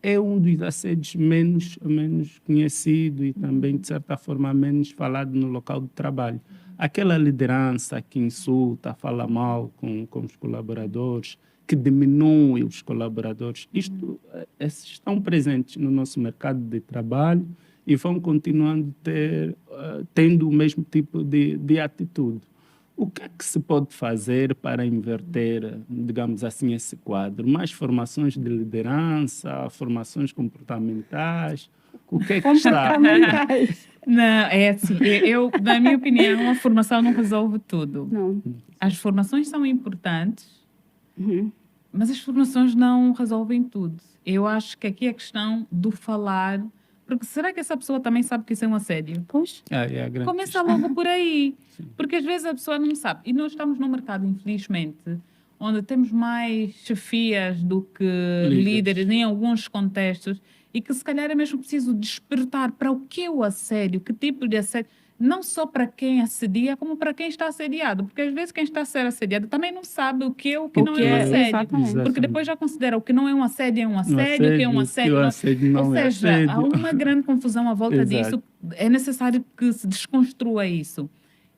é um dos assédios menos conhecido e também, de certa forma, menos falado no local de trabalho. Aquela liderança que insulta, fala mal com os colaboradores, que diminui os colaboradores. Isto estão presentes no nosso mercado de trabalho e vão continuando tendo o mesmo tipo de atitude. O que é que se pode fazer para inverter, digamos assim, esse quadro? Mais formações de liderança, formações comportamentais? O que é que está? Não, é assim, na minha opinião, a formação não resolve tudo. Não. As formações são importantes, Uhum. mas as formações não resolvem tudo. Eu acho que aqui é questão do falar, porque será que essa pessoa também sabe que isso é um assédio? Pois, É a grande Começa questão. logo por aí. Porque às vezes a pessoa não sabe. E nós estamos num mercado, infelizmente, onde temos mais chefias do que líderes em alguns contextos, e que se calhar é mesmo preciso despertar para o que é o assédio, que tipo de assédio, não só para quem assedia, como para quem está assediado. Porque às vezes quem está a ser assediado também não sabe o que é o que não é um assédio. exatamente. Porque depois já considera o que não é um assédio é um assédio, o que é um assédio que o não. assédio não Ou é seja, há assédio. uma grande confusão à volta Exato. disso. É necessário que se desconstrua isso.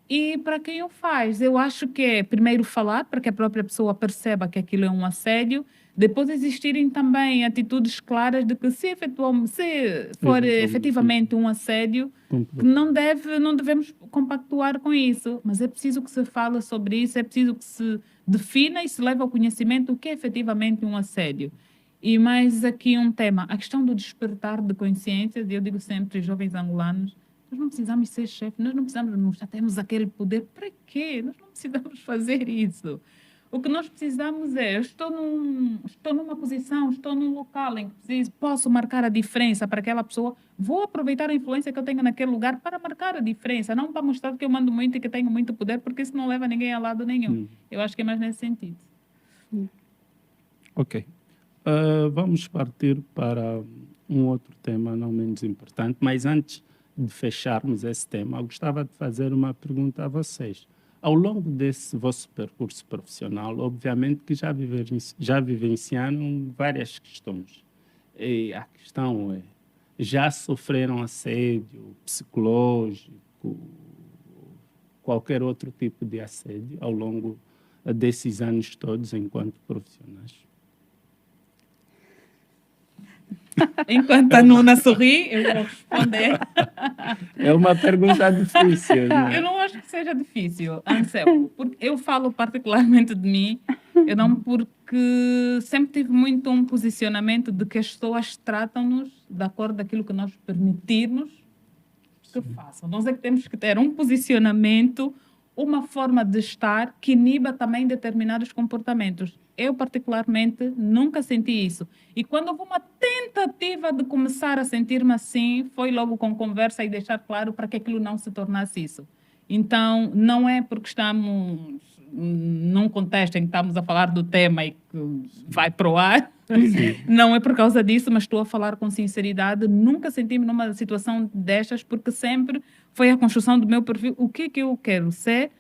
E para quem o faz, eu acho que é primeiro falar, para que a própria pessoa perceba que aquilo é um assédio, depois existirem também atitudes claras de que se for efetivamente um assédio, que não devemos compactuar com isso, mas é preciso que se fale sobre isso, é preciso que se defina e se leve ao conhecimento o que é efetivamente um assédio. E mais aqui um tema, a questão do despertar de consciências, e eu digo sempre, jovens angolanos, nós não precisamos ser chefe, nós não precisamos mostrar, temos aquele poder, para quê? Nós não precisamos fazer isso. O que nós precisamos é, eu estou numa posição, estou num local em que posso marcar a diferença para aquela pessoa, vou aproveitar a influência que eu tenho naquele lugar para marcar a diferença, não para mostrar que eu mando muito e que tenho muito poder, porque isso não leva ninguém a lado nenhum. Eu acho que é mais nesse sentido. Ok. Vamos partir para um outro tema não menos importante, mas antes de fecharmos esse tema, eu gostava de fazer uma pergunta a vocês. Ao longo desse vosso percurso profissional, obviamente que já vivenciaram várias questões. E a questão é, já sofreram assédio psicológico, qualquer outro tipo de assédio ao longo desses anos todos enquanto profissionais? Enquanto a Nuna sorri, eu vou responder. É uma pergunta difícil, não é? Eu não acho que seja difícil, Anselmo, porque eu falo particularmente de mim, porque sempre tive muito um posicionamento de que as pessoas tratam-nos de acordo com aquilo que nós permitirmos que façam. Nós é que temos que ter um posicionamento, uma forma de estar que iniba também determinados comportamentos. Eu, particularmente, nunca senti isso. E quando houve uma tentativa de começar a sentir-me assim, foi logo com conversa e deixar claro para que aquilo não se tornasse isso. Então, não é porque estamos num contexto em que estamos a falar do tema e que vai para o ar, não é por causa disso, mas estou a falar com sinceridade. Nunca senti-me numa situação destas, porque sempre foi a construção do meu perfil. O que é que eu quero ser?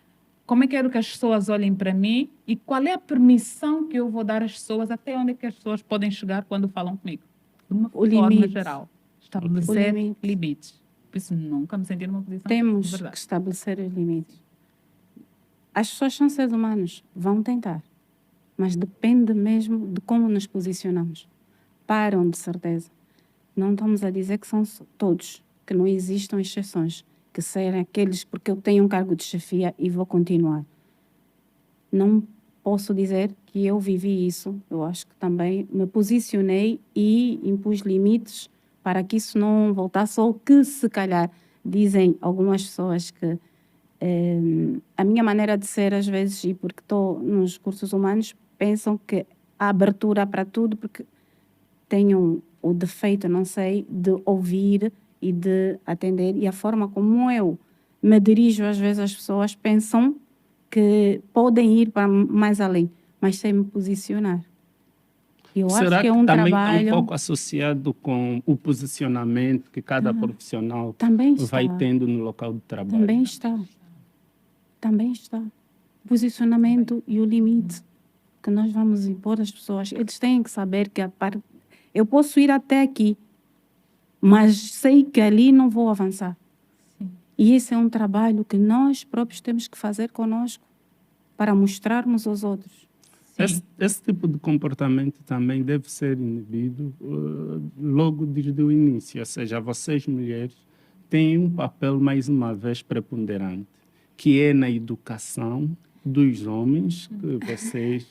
Como é que quero que as pessoas olhem para mim e qual é a permissão que eu vou dar às pessoas, até onde é que as pessoas podem chegar quando falam comigo? De uma forma geral. Estabelecer limites. Por isso, nunca me senti numa posição temos de verdade. que estabelecer os limites. As pessoas são seres humanos, vão tentar. Mas depende mesmo de como nos posicionamos. Param, de certeza. Não estamos a dizer que são todos, que não existam exceções, que serem aqueles porque eu tenho um cargo de chefia e vou continuar. Não posso dizer que eu vivi isso. Eu acho que também me posicionei e impus limites para que isso não voltasse, ou que, se calhar, dizem algumas pessoas que a minha maneira de ser, às vezes, e porque estou nos recursos humanos, pensam que há abertura para tudo, porque tenho o defeito, não sei, de ouvir e de atender. E a forma como eu me dirijo, às vezes as pessoas pensam que podem ir para mais além, mas sem me posicionar. Eu acho Será que é que um também está um trabalho... pouco associado com o posicionamento que cada profissional Também está. vai tendo no local de trabalho? Também está. Também está. O posicionamento e o limite que nós vamos impor às pessoas. Eles têm que saber que eu posso ir até aqui, mas sei que ali não vou avançar. Sim. E esse é um trabalho que nós próprios temos que fazer conosco para mostrarmos aos outros. Esse tipo de comportamento também deve ser inibido logo desde o início, ou seja, vocês mulheres têm um papel mais uma vez preponderante, que é na educação dos homens que vocês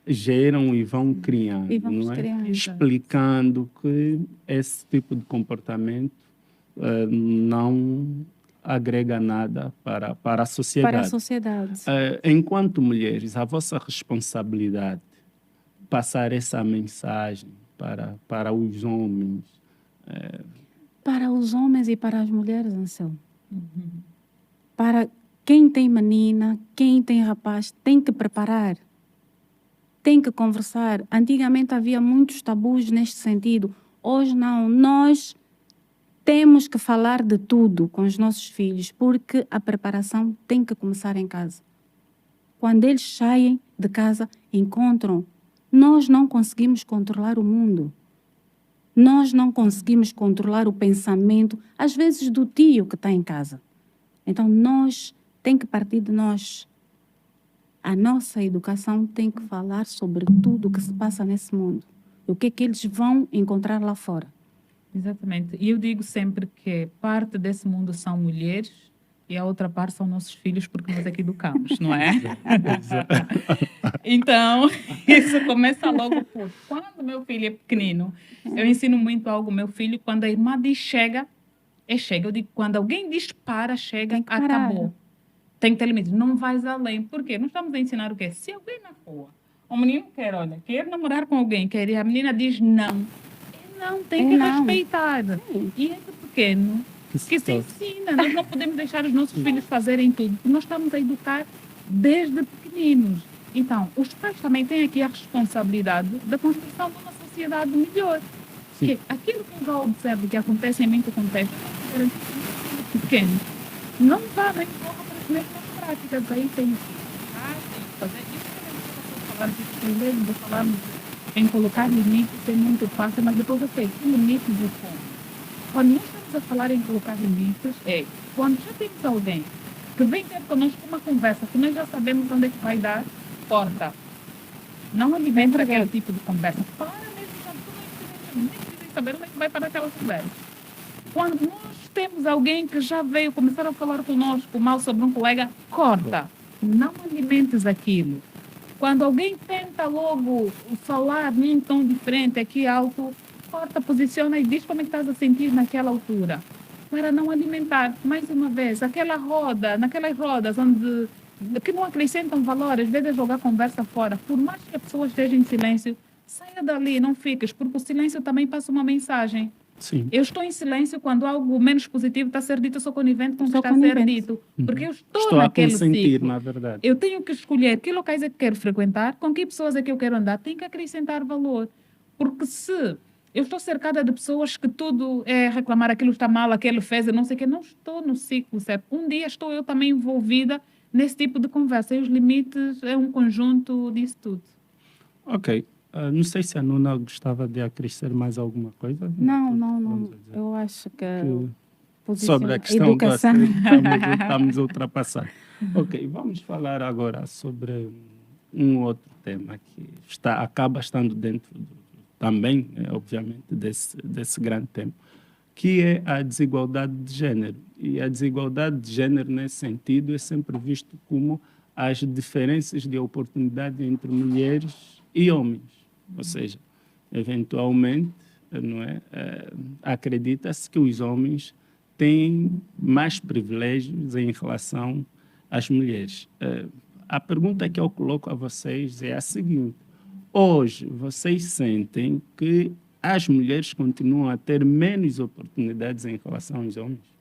geram e vão criando, E vamos não é? criando. Explicando que esse tipo de comportamento não agrega nada para a Para a sociedade. sociedade. Enquanto mulheres, a vossa responsabilidade passar essa mensagem para os homens. Para os homens e para as mulheres, Anselmo. Para quem tem menina, quem tem rapaz, tem que preparar. Tem que conversar. Antigamente havia muitos tabus neste sentido. Hoje não. Nós temos que falar de tudo com os nossos filhos, porque a preparação tem que começar em casa. Quando eles saem de casa, encontram. Nós não conseguimos controlar o mundo. Nós não conseguimos controlar o pensamento, às vezes, do tio que está em casa. Então, tem que partir de nós. A nossa educação tem que falar sobre tudo o que se passa nesse mundo. O que é que eles vão encontrar lá fora. Exatamente. E eu digo sempre que parte desse mundo são mulheres e a outra parte são nossos filhos, porque nós é que educamos, não é? Então, isso começa logo por... Quando meu filho é pequenino, eu ensino muito algo ao meu filho. Quando a irmã diz chega, é chega. Eu digo, quando alguém diz para, chega, Tem que parar. acabou. Tem que ter limites. Não vais além. Por quê? Nós estamos a ensinar o quê? Se alguém na rua, o menino quer namorar com alguém, quer, e a menina diz não, não, tem que não. respeitar. E é de pequeno que se ensina. Nós não podemos deixar os nossos filhos fazerem tudo, porque nós estamos a educar desde pequeninos. Então, os pais também têm aqui a responsabilidade da construção de uma sociedade melhor. Porque aquilo que eu já observo que acontece em muito contexto, pequeno, não vá nem corra para as mesmas práticas. Aí tem que fazer isso. Falar de escrever, de falarmos em colocar limites é muito fácil, mas depois eu sei que limites de como. Quando nós estamos a falar em colocar limites, quando já temos alguém que vem ter connosco uma conversa, que nós já sabemos onde é que vai dar, corta. Não alimenta aquele tipo de conversa. Para mesmo, nem precisa saber onde é que vai parar aquela conversa. Quando nós temos alguém que já veio começar a falar conosco mal sobre um colega, corta. Não alimentes aquilo. Quando alguém tenta logo falar num tom diferente, aqui alto, corta, posiciona e diz como é que estás a sentir naquela altura. Para não alimentar, mais uma vez, naquelas rodas onde, que não acrescentam valor, às vezes é jogar conversa fora. Por mais que a pessoa esteja em silêncio, saia dali, não fiques, porque o silêncio também passa uma mensagem. Sim. Eu estou em silêncio quando algo menos positivo está a ser dito, eu sou conivente com o que está a ser dito. Porque eu estou naquele consentir, ciclo. na verdade. Eu tenho que escolher que locais é que quero frequentar, com que pessoas é que eu quero andar, tenho que acrescentar valor. Porque se eu estou cercada de pessoas que tudo é reclamar, aquilo está mal, aquele fez, eu não sei o que, não estou no ciclo certo. Um dia estou eu também envolvida nesse tipo de conversa. E os limites é um conjunto disso tudo. Ok. Não sei se a Nuna gostava de acrescer mais alguma coisa. Não. Eu acho que sobre a questão educação. estamos a ultrapassar. Ok, vamos falar agora sobre um outro tema que acaba estando dentro também, obviamente, desse grande tema, que é a desigualdade de género. E a desigualdade de género, nesse sentido, é sempre visto como as diferenças de oportunidade entre mulheres e homens. Ou seja, eventualmente, não é, acredita-se que os homens têm mais privilégios em relação às mulheres. A pergunta que eu coloco a vocês é a seguinte: hoje, vocês sentem que as mulheres continuam a ter menos oportunidades em relação aos homens?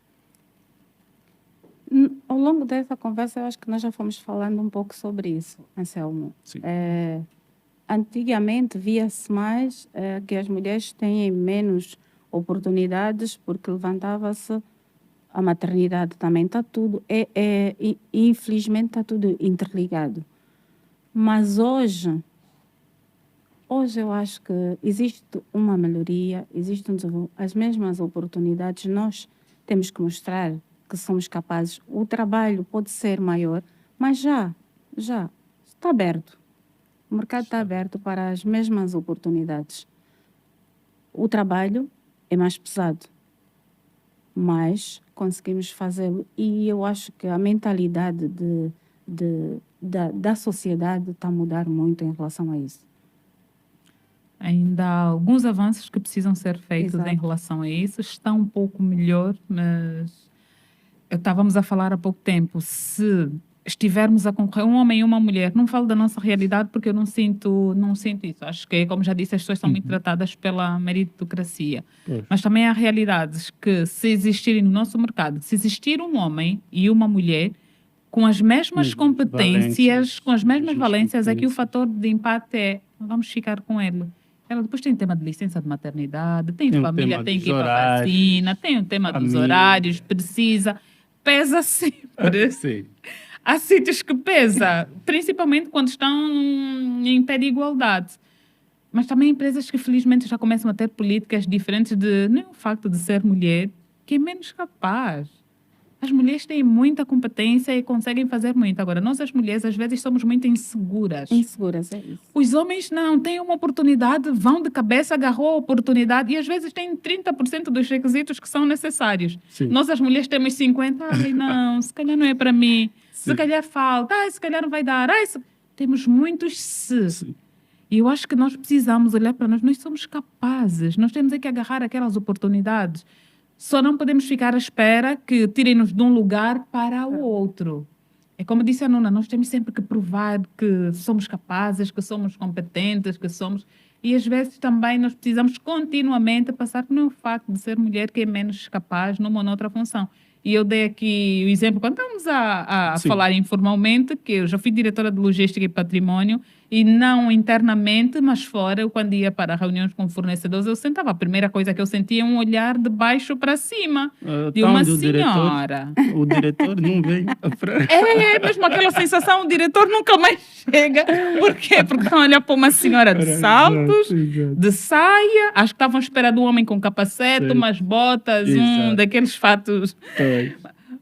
Ao longo dessa conversa, eu acho que nós já fomos falando um pouco sobre isso, Anselmo. Sim. Antigamente via-se mais que as mulheres têm menos oportunidades porque levantava-se a maternidade também. Está tudo, infelizmente está tudo interligado. Mas hoje eu acho que existe uma melhoria, as mesmas oportunidades. Nós temos que mostrar que somos capazes. O trabalho pode ser maior, mas já está aberto. O mercado está aberto para as mesmas oportunidades. O trabalho é mais pesado, mas conseguimos fazê-lo. E eu acho que a mentalidade da sociedade está a mudar muito em relação a isso. Ainda há alguns avanços que precisam ser feitos Exato. em relação a isso. Está um pouco melhor, mas estávamos a falar há pouco tempo, se estivermos a concorrer, um homem e uma mulher, não falo da nossa realidade porque eu não sinto isso. Acho que, como já disse, as pessoas são muito tratadas pela meritocracia. Pois. Mas também há realidades que, se existirem no nosso mercado, se existir um homem e uma mulher com as mesmas Mesmas competências, valências, com as mesmas mesmas valências, aqui o competências. fator de empate é, vamos ficar com ele. Ela depois tem o tema de licença de maternidade, tem Tem o família, tema tem dos que ir para a horários, vacina, tem o tema dos família. horários, pesa sempre. Sim. Há sítios que pesa, principalmente quando estão em pé de igualdade. Mas também empresas que felizmente já começam a ter políticas diferentes de nem o facto de ser mulher, que é menos capaz. As mulheres têm muita competência e conseguem fazer muito. Agora, nós as mulheres às vezes somos muito inseguras. Inseguras, é isso. Os homens não, têm uma oportunidade, vão de cabeça, agarrou a oportunidade e às vezes têm 30% dos requisitos que são necessários. Sim. Nós as mulheres temos 50%, ai não, se calhar não é para mim, se Sim. calhar falta, ai, se calhar não vai dar, ai, temos muitos se. Sim. E eu acho que nós precisamos olhar para nós somos capazes, nós temos é que agarrar aquelas oportunidades. Só não podemos ficar à espera que tirem-nos de um lugar para o outro. É como disse a Nuna, nós temos sempre que provar que somos capazes, que somos competentes, que somos... E às vezes também nós precisamos continuamente passar por um facto de ser mulher que é menos capaz numa ou noutra função. E eu dei aqui o exemplo, quando estamos a Sim. falar informalmente, que eu já fui diretora de logística e património, e não internamente, mas fora, eu quando ia para reuniões com fornecedores, eu sentava. A primeira coisa que eu sentia é um olhar de baixo para cima, de uma senhora. O diretor não vem para... É mesmo aquela sensação, o diretor nunca mais chega. Por quê? Porque estão a olhar para uma senhora de saltos, Exato. de saia, acho que estavam à espera de um homem com capacete, Sim. umas botas, Exato. daqueles fatos. Pois.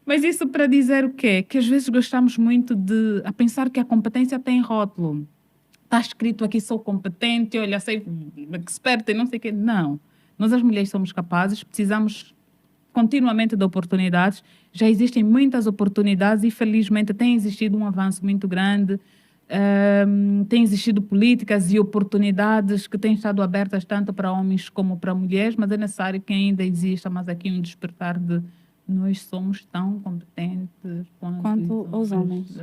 Mas isso para dizer o quê? Que às vezes gostamos muito a pensar que a competência tem rótulo. Está escrito aqui, sou competente, olha, sei, experta e não sei o quê. Não. Nós as mulheres somos capazes, precisamos continuamente de oportunidades. Já existem muitas oportunidades e felizmente tem existido um avanço muito grande. Tem existido políticas e oportunidades que têm estado abertas tanto para homens como para mulheres, mas é necessário que ainda exista mais aqui um despertar de nós somos tão competentes Quanto os homens.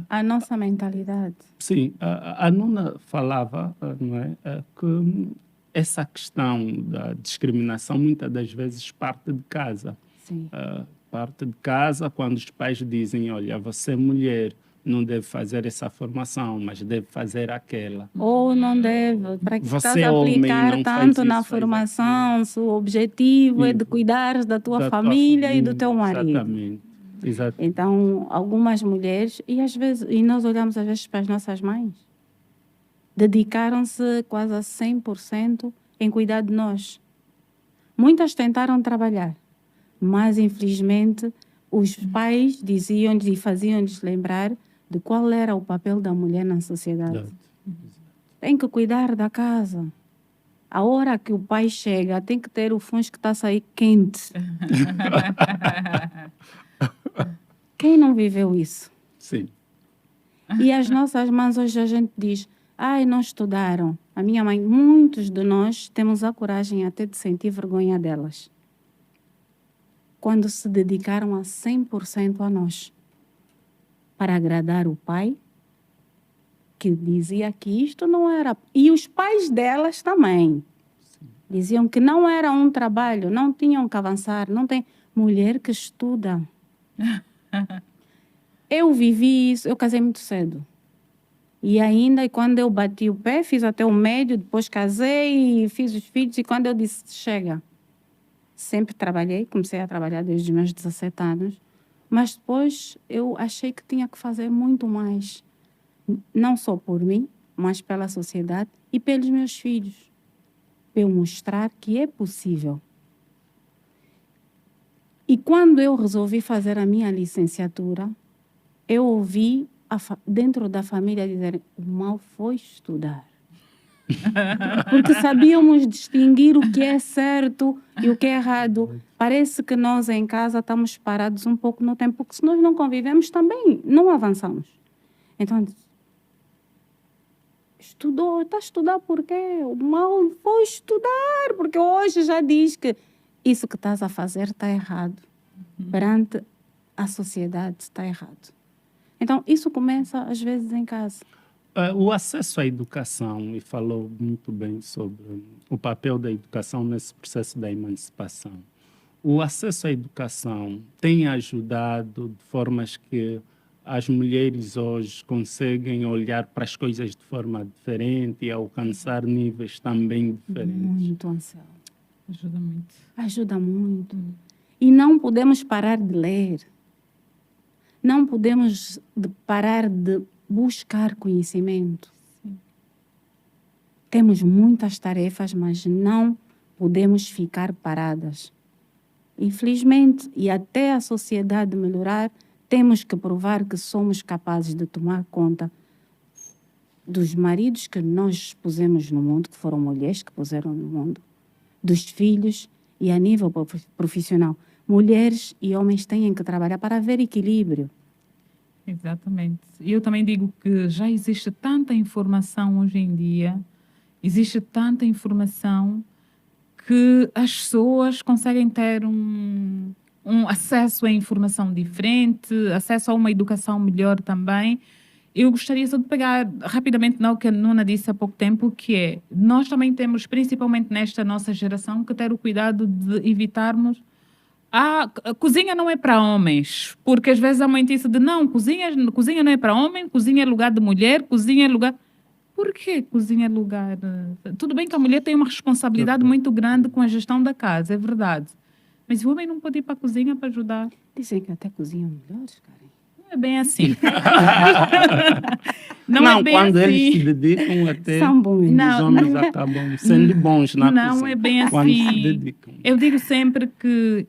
A nossa mentalidade. Sim, a Nuna falava, não é, que essa questão da discriminação muitas das vezes parte de casa. Sim. Parte de casa quando os pais dizem, olha, você é mulher, não deve fazer essa formação, mas deve fazer aquela. Ou não deve, para que Você estás é a homem, aplicar não faz tanto isso, na faz formação, se o objetivo é de Isso. cuidar da tua Da tua família e do teu marido. Exatamente. Exato. Então, algumas mulheres, e nós olhamos às vezes para as nossas mães, dedicaram-se quase a 100% em cuidar de nós. Muitas tentaram trabalhar, mas infelizmente os pais diziam-lhes e faziam-lhes lembrar de qual era o papel da mulher na sociedade. Exato. Tem que cuidar da casa. A hora que o pai chega, tem que ter o funcho que está a sair quente. Quem não viveu isso? Sim. E as nossas mães, hoje a gente diz, ai, não estudaram. A minha mãe, muitos de nós temos a coragem até de sentir vergonha delas. Quando se dedicaram a 100% a nós. Para agradar o pai, que dizia que isto não era... E os pais delas também. Diziam que não era um trabalho, não tinham que avançar, não tem mulher que estuda. Eu vivi isso, eu casei muito cedo. E ainda, quando eu bati o pé, fiz até o médio, depois casei e fiz os filhos. E quando eu disse, chega, sempre trabalhei, comecei a trabalhar desde os meus 17 anos. Mas depois eu achei que tinha que fazer muito mais. Não só por mim, mas pela sociedade e pelos meus filhos. Para eu mostrar que é possível. E quando eu resolvi fazer a minha licenciatura, eu ouvi dentro da família dizerem: o mal foi estudar. Porque sabíamos distinguir o que é certo e o que é errado. Parece que nós em casa estamos parados um pouco no tempo, porque se nós não convivemos também não avançamos. Então, estudou, está a estudar porque o mal foi estudar, porque hoje já diz que isso que estás a fazer está errado. Perante a sociedade está errado. Então, isso começa às vezes em casa. O acesso à educação, e falou muito bem sobre o papel da educação nesse processo da emancipação. O acesso à educação tem ajudado de formas que as mulheres hoje conseguem olhar para as coisas de forma diferente e alcançar níveis também diferentes. Muito, Anselmo. Ajuda muito. Ajuda muito. E não podemos parar de ler. Não podemos parar de buscar conhecimento. Sim. Temos muitas tarefas, mas não podemos ficar paradas. Infelizmente, e até a sociedade melhorar, temos que provar que somos capazes de tomar conta dos maridos que nós pusemos no mundo, que foram mulheres que puseram no mundo, dos filhos e a nível profissional. Mulheres e homens têm que trabalhar para haver equilíbrio. Exatamente. E eu também digo que já existe tanta informação hoje em dia, existe tanta informação que as pessoas conseguem ter um acesso à informação diferente, acesso a uma educação melhor também. Eu gostaria só de pegar rapidamente no que a Nuna disse há pouco tempo, que é, nós também temos, principalmente nesta nossa geração, que ter o cuidado de evitarmos a cozinha não é para homens, porque às vezes há muito isso de não, cozinha não é para homem, cozinha é lugar de mulher, cozinha é lugar... Por que cozinha é lugar? Tudo bem que a mulher tem uma responsabilidade muito grande com a gestão da casa, é verdade. Mas o homem não pode ir para a cozinha para ajudar. Dizem que até cozinham melhores, Karen. Não é bem assim. Não é bem quando assim. eles se dedicam até, São bons. os Não, homens acabam sendo bons na cozinha. Não é bem Quando se assim. dedicam. Eu digo sempre que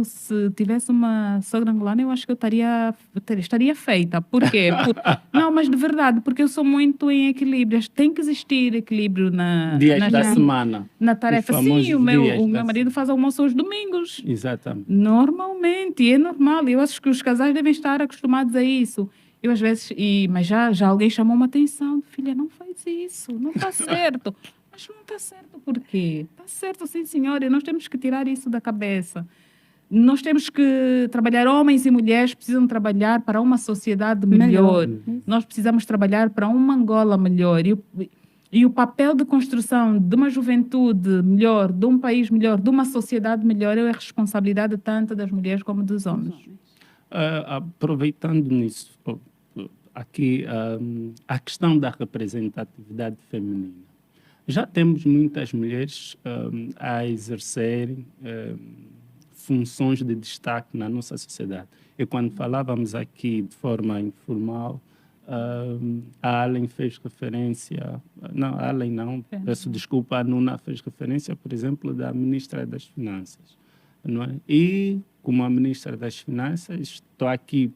se tivesse uma sogra angolana, eu acho que eu estaria feita. Por quê? Não, mas de verdade, porque eu sou muito em equilíbrio. Tem que existir equilíbrio Dias da semana. na tarefa. Os famosos Sim, o dias meu da marido faz almoço aos domingos. Exatamente. Normalmente, é normal. Eu acho que os casais devem estar acostumados a isso. Eu às vezes, mas já alguém chamou uma atenção. Filha, não faz isso, não está certo. Mas não está certo por quê? Está certo, sim, senhora. Nós temos que tirar isso da cabeça. Nós temos que trabalhar, homens e mulheres precisam trabalhar para uma sociedade melhor. Nós precisamos trabalhar para uma Angola melhor. E o papel de construção de uma juventude melhor, de um país melhor, de uma sociedade melhor, é a responsabilidade tanto das mulheres como dos homens. Aproveitando nisso, aqui a questão da representatividade feminina. Já temos muitas mulheres a exercerem funções de destaque na nossa sociedade. E quando falávamos aqui de forma informal, a Allen fez referência, não, a Allen não, peço desculpa, a Nuna fez referência, por exemplo, da Ministra das Finanças. Não é? E, como a Ministra das Finanças, estou aqui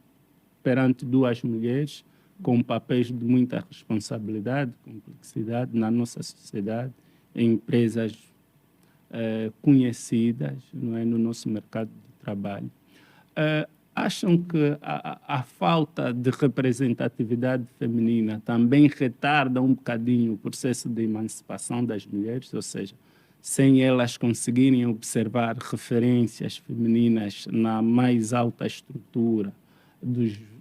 perante duas mulheres com papéis de muita responsabilidade, complexidade na nossa sociedade, em empresas conhecidas, não é, no nosso mercado de trabalho. Acham que a falta de representatividade feminina também retarda um bocadinho o processo de emancipação das mulheres, ou seja, sem elas conseguirem observar referências femininas na mais alta estrutura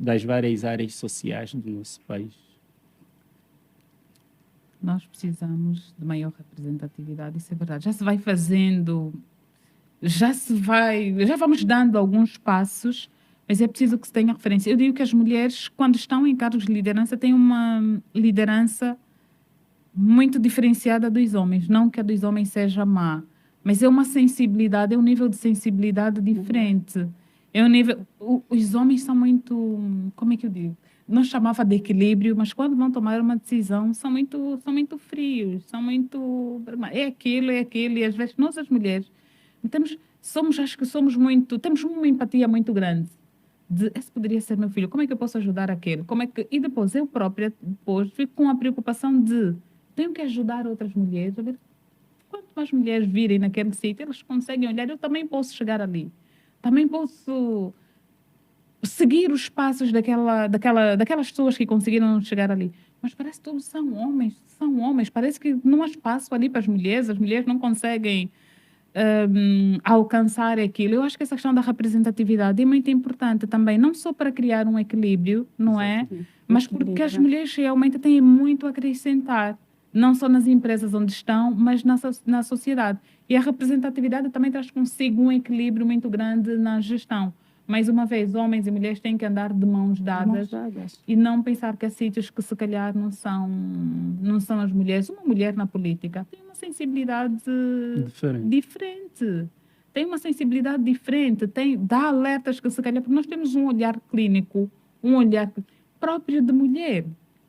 das várias áreas sociais do nosso país? Nós precisamos de maior representatividade, isso é verdade. Já se vai fazendo, já vamos dando alguns passos, mas é preciso que se tenha referência. Eu digo que as mulheres, quando estão em cargos de liderança, têm uma liderança muito diferenciada dos homens. Não que a dos homens seja má, mas é uma sensibilidade, é um nível de sensibilidade diferente. É um nível, os homens são muito, como é que eu digo? Não chamava de equilíbrio, mas quando vão tomar uma decisão são muito frios, são muito, é aquilo, e às vezes nós as mulheres acho que somos muito, temos uma empatia muito grande. Esse poderia ser meu filho, como é que eu posso ajudar aquele? E depois eu própria fico com a preocupação de tenho que ajudar outras mulheres, a ver quanto mais mulheres virem naquele sítio, elas conseguem olhar, eu também posso chegar ali. Também posso seguir os passos daquelas pessoas que conseguiram chegar ali. Mas parece que todos são homens. Parece que não há espaço ali para as mulheres não conseguem alcançar aquilo. Eu acho que essa questão da representatividade é muito importante também, não só para criar um equilíbrio, não é? Mas porque as mulheres realmente têm muito a acrescentar, não só nas empresas onde estão, mas na sociedade. E a representatividade também traz consigo um equilíbrio muito grande na gestão. Mais uma vez, homens e mulheres têm que andar de mãos dadas e não pensar que há sítios que se calhar não são as mulheres. Uma mulher na política tem uma sensibilidade diferente. Tem uma sensibilidade diferente, dá alertas que se calhar, porque nós temos um olhar clínico, um olhar próprio de mulher.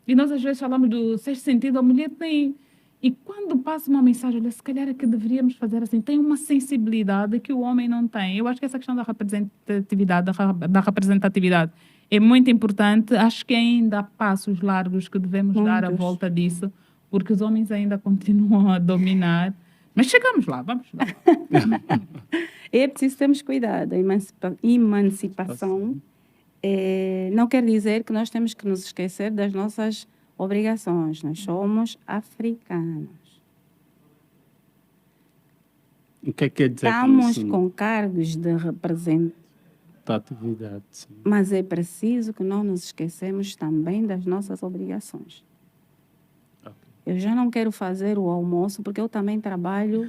E nós às vezes falamos do sexto sentido, a mulher tem... E quando passa uma mensagem, olha, se calhar é que deveríamos fazer assim, tem uma sensibilidade que o homem não tem. Eu acho que essa questão da representatividade é muito importante. Acho que ainda há passos largos que devemos dar à volta disso, porque os homens ainda continuam a dominar. Mas chegamos lá, vamos lá. É preciso termos cuidado. A emancipação não quer dizer que nós temos que nos esquecer das nossas obrigações. Nós somos africanos. O que quer dizer Estamos com cargos de representatividade, sim. Mas é preciso que não nos esquecemos também das nossas obrigações. Okay. Eu já não quero fazer o almoço porque eu também trabalho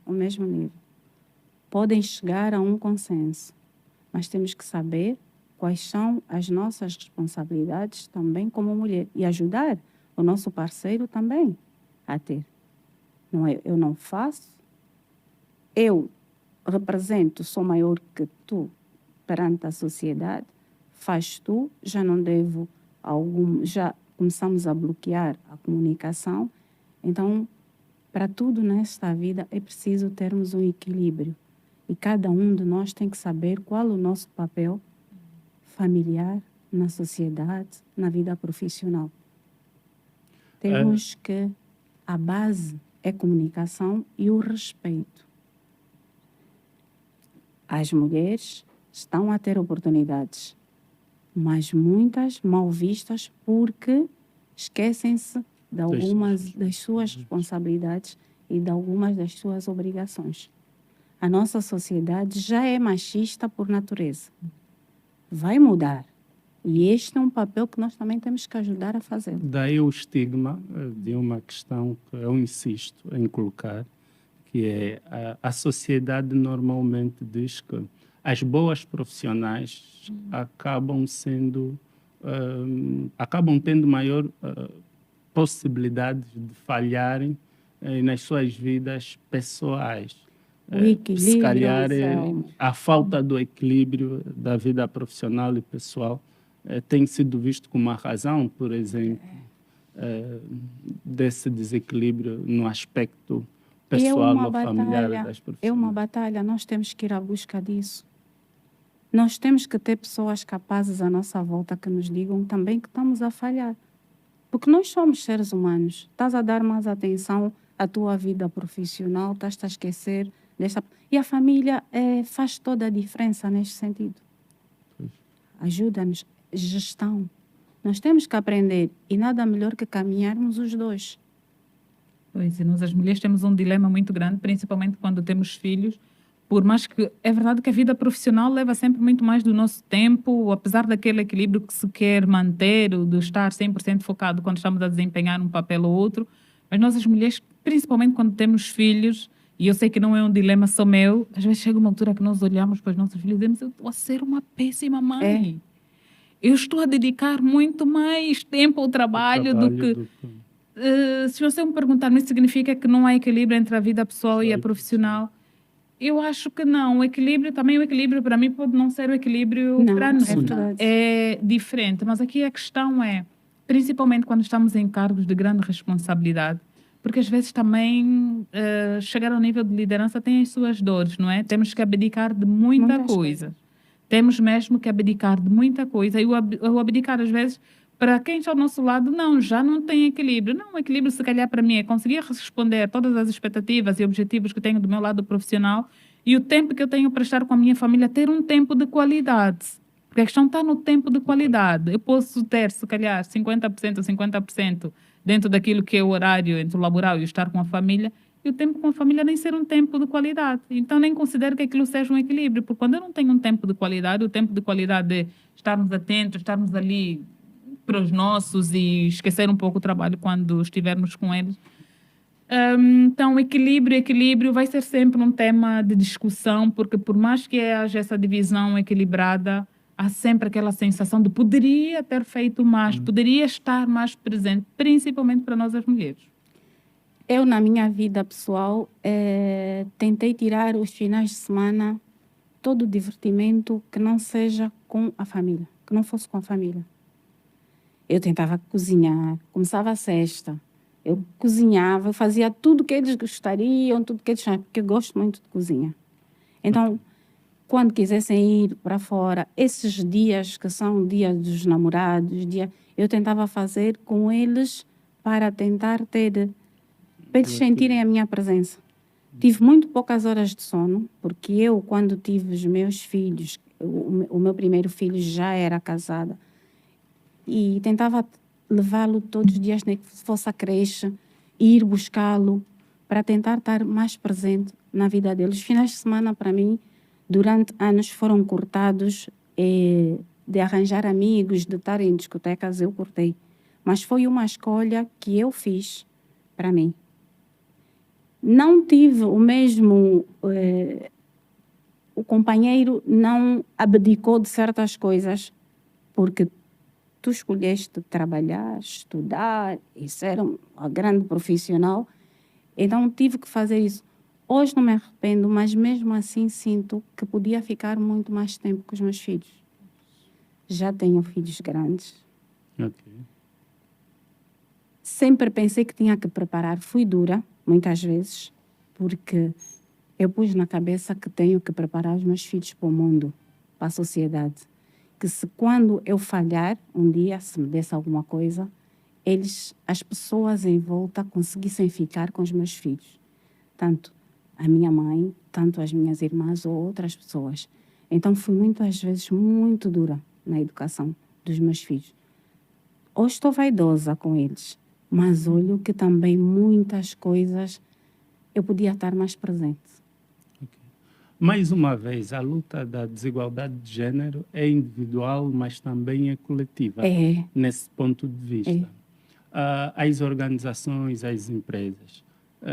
ao mesmo nível. Podem chegar a um consenso, mas temos que saber quais são as nossas responsabilidades também como mulher e ajudar o nosso parceiro também a ter. Não é, eu não faço, eu represento, sou maior que tu perante a sociedade, faz tu, já não devo já começamos a bloquear a comunicação. Então, para tudo nesta vida é preciso termos um equilíbrio e cada um de nós tem que saber qual o nosso papel familiar, na sociedade, na vida profissional. Temos que a base é comunicação e o respeito. As mulheres estão a ter oportunidades, mas muitas mal vistas porque esquecem-se de algumas das suas responsabilidades e de algumas das suas obrigações. A nossa sociedade já é machista por natureza. Vai mudar. E este é um papel que nós também temos que ajudar a fazer. Daí o estigma de uma questão que eu insisto em colocar, que é a sociedade normalmente diz que as boas profissionais acabam tendo maior possibilidade de falharem nas suas vidas pessoais. Se calhar a falta do equilíbrio da vida profissional e pessoal tem sido visto como uma razão, por exemplo, desse desequilíbrio no aspecto pessoal ou familiar das profissões. É uma batalha, nós temos que ir à busca disso. Nós temos que ter pessoas capazes à nossa volta que nos digam também que estamos a falhar. Porque nós somos seres humanos. Estás a dar mais atenção à tua vida profissional, estás a esquecer desta... E a família faz toda a diferença neste sentido. Ajuda-nos. Gestão. Nós temos que aprender e nada melhor que caminharmos os dois. Pois, e nós as mulheres temos um dilema muito grande, principalmente quando temos filhos, por mais que é verdade que a vida profissional leva sempre muito mais do nosso tempo, apesar daquele equilíbrio que se quer manter, de estar 100% focado quando estamos a desempenhar um papel ou outro, Mas nós, as mulheres, principalmente quando temos filhos, e eu sei que não é um dilema só meu, às vezes chega uma altura que nós olhamos para os nossos filhos e dizemos: eu estou a ser uma péssima mãe. Eu estou a dedicar muito mais tempo ao trabalho do que... se você me perguntar, isso significa que não há equilíbrio entre a vida pessoal e a profissional? Eu acho que não. O equilíbrio, também o equilíbrio para mim pode não ser o equilíbrio para Nuna. É diferente. Mas aqui a questão é, principalmente quando estamos em cargos de grande responsabilidade, porque às vezes também chegar ao nível de liderança tem as suas dores, não é? Temos que abdicar de muita coisa. Temos mesmo que abdicar de muita coisa. E o abdicar, às vezes, para quem está ao nosso lado, não, já não tem equilíbrio. Não, o equilíbrio, se calhar, para mim, é conseguir responder a todas as expectativas e objetivos que tenho do meu lado profissional e o tempo que eu tenho para estar com a minha família, ter um tempo de qualidade. Porque a questão está no tempo de qualidade. Eu posso ter, se calhar, 50% ou 50% dentro daquilo que é o horário entre o laboral e o estar com a família, e o tempo com a família nem ser um tempo de qualidade. Então, nem considero que aquilo seja um equilíbrio, porque quando eu não tenho um tempo de qualidade, o tempo de qualidade é estarmos atentos, estarmos ali para os nossos e esquecer um pouco o trabalho quando estivermos com eles. Então, equilíbrio vai ser sempre um tema de discussão, porque por mais que haja essa divisão equilibrada, há sempre aquela sensação de poderia ter feito mais, poderia estar mais presente, principalmente para nós as mulheres. Eu, na minha vida pessoal, tentei tirar os finais de semana todo o divertimento que não seja com a família, que não fosse com a família. Eu tentava cozinhar, começava a sexta, eu cozinhava, eu fazia tudo que eles gostariam, tudo que eles chamavam, porque eu gosto muito de cozinha. Então, quando quisessem ir para fora, esses dias que são dias dos namorados, eu tentava fazer com eles para tentar ter... para eles sentirem a minha presença. Tive muito poucas horas de sono, porque eu, quando tive os meus filhos, o meu primeiro filho já era casada, e tentava levá-lo todos os dias, nem que fosse à creche, ir buscá-lo, para tentar estar mais presente na vida deles. Os finais de semana, para mim, durante anos, foram cortados de arranjar amigos, de estar em discotecas, eu cortei. Mas foi uma escolha que eu fiz para mim. Não tive o mesmo... o companheiro não abdicou de certas coisas, porque tu escolheste trabalhar, estudar e ser uma grande profissional, então tive que fazer isso. Hoje não me arrependo, mas mesmo assim sinto que podia ficar muito mais tempo com os meus filhos. Já tenho filhos grandes. Sempre pensei que tinha que preparar. Fui dura, muitas vezes, porque eu pus na cabeça que tenho que preparar os meus filhos para o mundo, para a sociedade. Que se quando eu falhar, um dia, se me desse alguma coisa, as pessoas em volta conseguissem ficar com os meus filhos. Tanto a minha mãe, tanto as minhas irmãs ou outras pessoas. Então fui muitas vezes muito dura na educação dos meus filhos. Hoje estou vaidosa com eles, mas olho que também muitas coisas eu podia estar mais presente. Mais uma vez, a luta da desigualdade de gênero é individual, mas também é coletiva, nesse ponto de vista. As organizações, as empresas,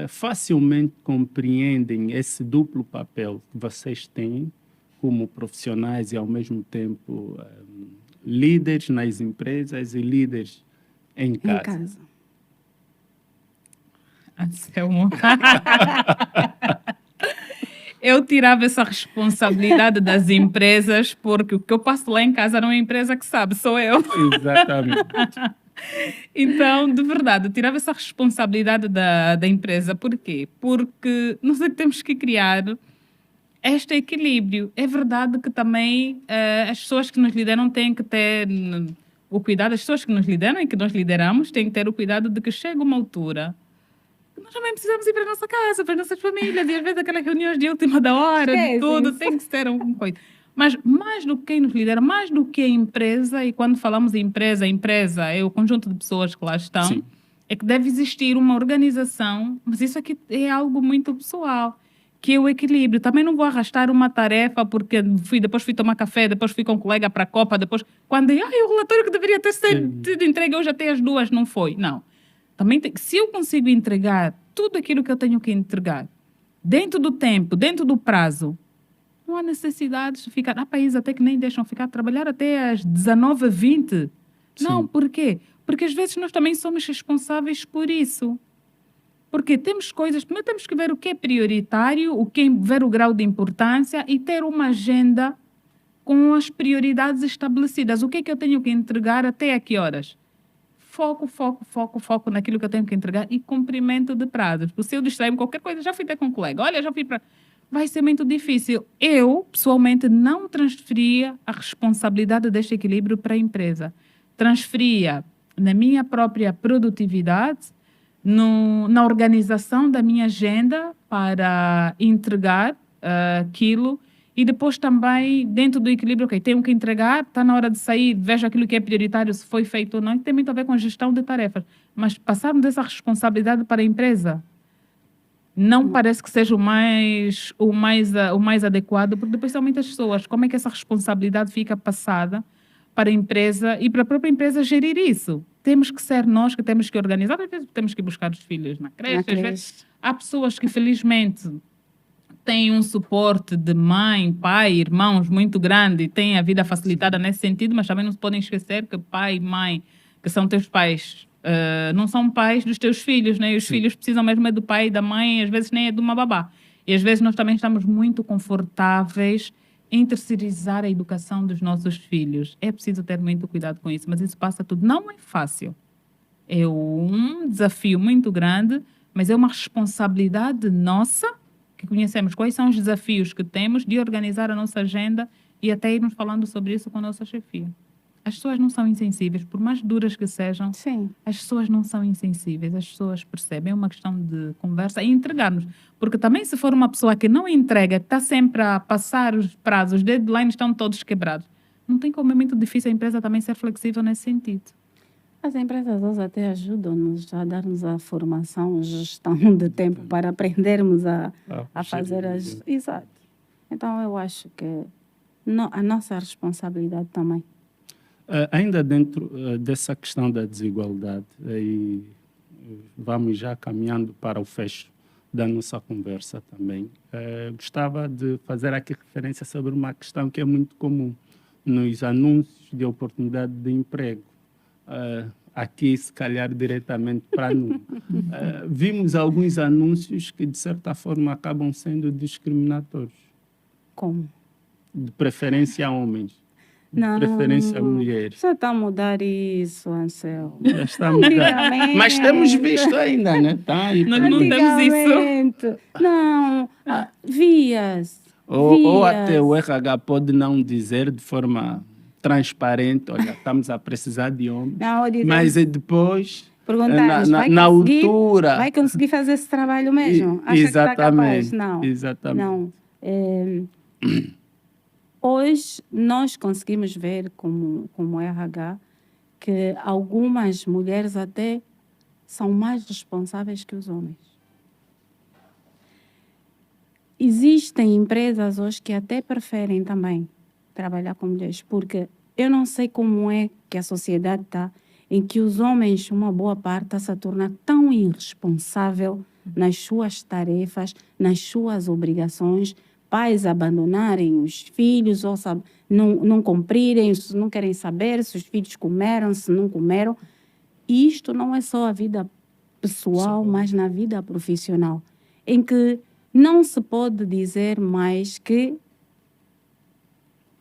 facilmente compreendem esse duplo papel que vocês têm como profissionais e, ao mesmo tempo, líderes nas empresas e líderes em casa. Anselmo. Eu tirava essa responsabilidade das empresas, porque o que eu passo lá em casa não é a empresa que sabe, sou eu. Exatamente. Então, de verdade, eu tirava essa responsabilidade da empresa. Por quê? Porque nós é que temos que criar este equilíbrio. É verdade que também as pessoas que nos lideram têm que ter o cuidado, as pessoas que nos lideram e que nós lideramos têm que ter o cuidado de que chega uma altura nós também precisamos ir para a nossa casa, para as nossas famílias, e às vezes aquelas reuniões de última da hora, de tudo, isso. Tem que ser uma coisa. Mas mais do que quem nos lidera, mais do que a empresa, e quando falamos em empresa, a empresa é o conjunto de pessoas que lá estão, sim, é que deve existir uma organização, mas isso aqui é algo muito pessoal, que é o equilíbrio. Também não vou arrastar uma tarefa porque depois fui tomar café, depois fui com um colega para a Copa, depois, quando o relatório que deveria ter sido entregue hoje até as 2, não foi. Não. Também se eu consigo entregar tudo aquilo que eu tenho que entregar, dentro do tempo, dentro do prazo, não há necessidade de ficar. Há países até que nem deixam ficar trabalhar até às 19h20. Não, Sim. por quê? Porque às vezes nós também somos responsáveis por isso. Porque temos coisas, primeiro temos que ver o que é prioritário, ver o grau de importância e ter uma agenda com as prioridades estabelecidas. O que é que eu tenho que entregar até a que horas? Foco naquilo que eu tenho que entregar e cumprimento de prazos. Porque se eu distrair-me qualquer coisa, já fui ter com um colega, olha, já fui para... Vai ser muito difícil. Eu, pessoalmente, não transferia a responsabilidade deste equilíbrio para a empresa. Transferia na minha própria produtividade, na organização da minha agenda para entregar aquilo e depois também dentro do equilíbrio, ok, tenho que entregar, está na hora de sair, vejo aquilo que é prioritário, se foi feito ou não, e tem muito a ver com a gestão de tarefas. Mas passarmos essa responsabilidade para a empresa não parece que seja o mais adequado, porque depois são muitas pessoas. Como é que essa responsabilidade fica passada para a empresa e para a própria empresa gerir isso? Temos que ser nós que temos que organizar, às vezes temos que buscar os filhos na creche. Às vezes, há pessoas que, felizmente, têm um suporte de mãe, pai, irmãos muito grande e têm a vida facilitada nesse sentido, mas também não se podem esquecer que pai e mãe, que são teus pais, não são pais dos teus filhos, né? E os filhos precisam mesmo é do pai e da mãe, às vezes nem é de uma babá. E às vezes nós também estamos muito confortáveis em terceirizar a educação dos nossos filhos. É preciso ter muito cuidado com isso, mas isso passa tudo. Não é fácil. É um desafio muito grande, mas é uma responsabilidade nossa, que conhecemos quais são os desafios que temos de organizar a nossa agenda e até irmos falando sobre isso com a nossa chefia. As pessoas não são insensíveis, por mais duras que sejam. Sim. As pessoas não são insensíveis, as pessoas percebem. É uma questão de conversa e entregarmos. Porque também se for uma pessoa que não entrega, que está sempre a passar os prazos, os deadlines estão todos quebrados, não tem como, é muito difícil a empresa também ser flexível nesse sentido. As empresas hoje até ajudam-nos a dar-nos a formação, gestão de tempo para aprendermos a fazer as... Exato. Então, eu acho que a nossa responsabilidade também. Ainda dentro dessa questão da desigualdade, e vamos já caminhando para o fecho da nossa conversa também, gostava de fazer aqui referência sobre uma questão que é muito comum nos anúncios de oportunidade de emprego. Aqui, se calhar, diretamente para nós. Vimos alguns anúncios que, de certa forma, acabam sendo discriminatórios. Como? De preferência a homens. Não, Preferência a mulheres. já está a mudar isso, Anselmo. Já está a mudar. Mas temos visto ainda, né? Tá aí, Nós não temos isso. Não, vias. Ou até o RH pode não dizer de forma transparente, olha, estamos a precisar de homens. Não, mas depois, na altura... Vai conseguir fazer esse trabalho mesmo? Acha exatamente. Que está capaz? Não. Exatamente. Não. Hoje, nós conseguimos ver como RH que algumas mulheres até são mais responsáveis que os homens. Existem empresas hoje que até preferem também trabalhar com mulheres, porque eu não sei como é que a sociedade está, em que os homens, uma boa parte, está-se a tornar tão irresponsável nas suas tarefas, nas suas obrigações, pais abandonarem os filhos, ou não cumprirem, não querem saber se os filhos comeram, se não comeram. E isto não é só a vida pessoal, mas na vida profissional, em que não se pode dizer mais que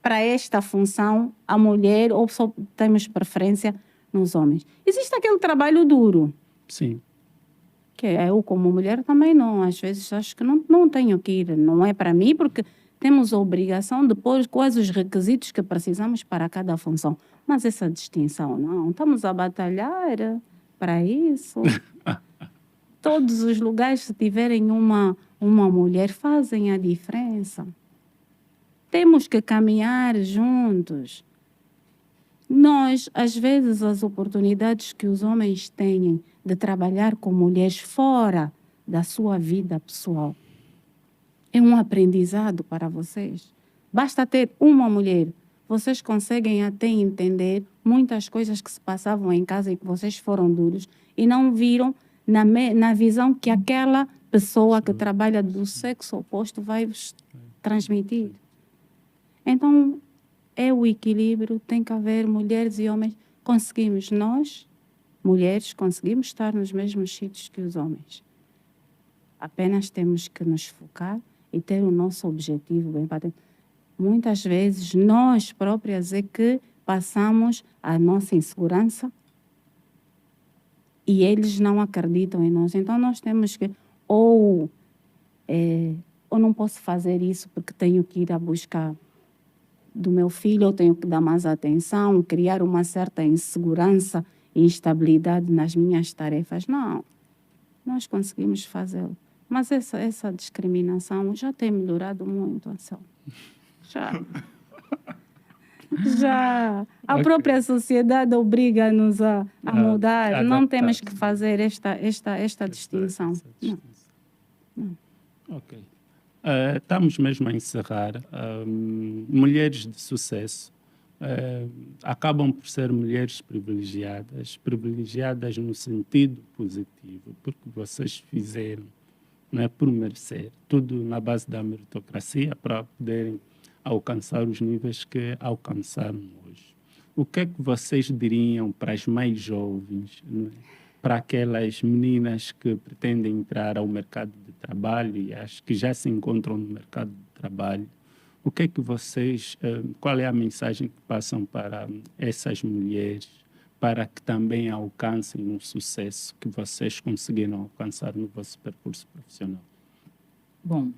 para esta função a mulher, ou só temos preferência nos homens. Existe aquele trabalho duro. Sim. Que eu, como mulher, também não. Às vezes acho que não tenho que ir. Não é para mim, porque temos a obrigação de pôr quais os requisitos que precisamos para cada função. Mas essa distinção, não. Estamos a batalhar para isso. Todos os lugares, se tiverem uma mulher, fazem a diferença. Temos que caminhar juntos. Nós, às vezes, as oportunidades que os homens têm de trabalhar com mulheres fora da sua vida pessoal é um aprendizado para vocês. Basta ter uma mulher. vocês conseguem até entender muitas coisas que se passavam em casa e que vocês foram duros e não viram na visão que aquela pessoa que trabalha do sexo oposto vai vos transmitir. Então, é o equilíbrio, tem que haver mulheres e homens. Nós, mulheres, conseguimos estar nos mesmos sítios que os homens. Apenas temos que nos focar e ter o nosso objetivo bem patente. Muitas vezes, nós próprias é que passamos a nossa insegurança e eles não acreditam em nós. Então, nós temos que, ou não posso fazer isso porque tenho que ir à busca do meu filho, eu tenho que dar mais atenção, criar uma certa insegurança e instabilidade nas minhas tarefas. Não, nós conseguimos fazê-lo. Mas essa discriminação já tem melhorado muito, Anselmo. Já. A própria sociedade obriga-nos a mudar. Não temos que fazer esta distinção. Não. Ok. Estamos mesmo a encerrar. Mulheres de sucesso acabam por ser mulheres privilegiadas no sentido positivo, porque vocês fizeram, não é por merecer, tudo na base da meritocracia para poderem alcançar os níveis que alcançaram hoje. O que é que vocês diriam para as mais jovens, não é? Para aquelas meninas que pretendem entrar ao mercado de trabalho e as que já se encontram no mercado de trabalho? O que é que vocês, qual é a mensagem que passam para essas mulheres para que também alcancem um sucesso que vocês conseguiram alcançar no vosso percurso profissional? Bom,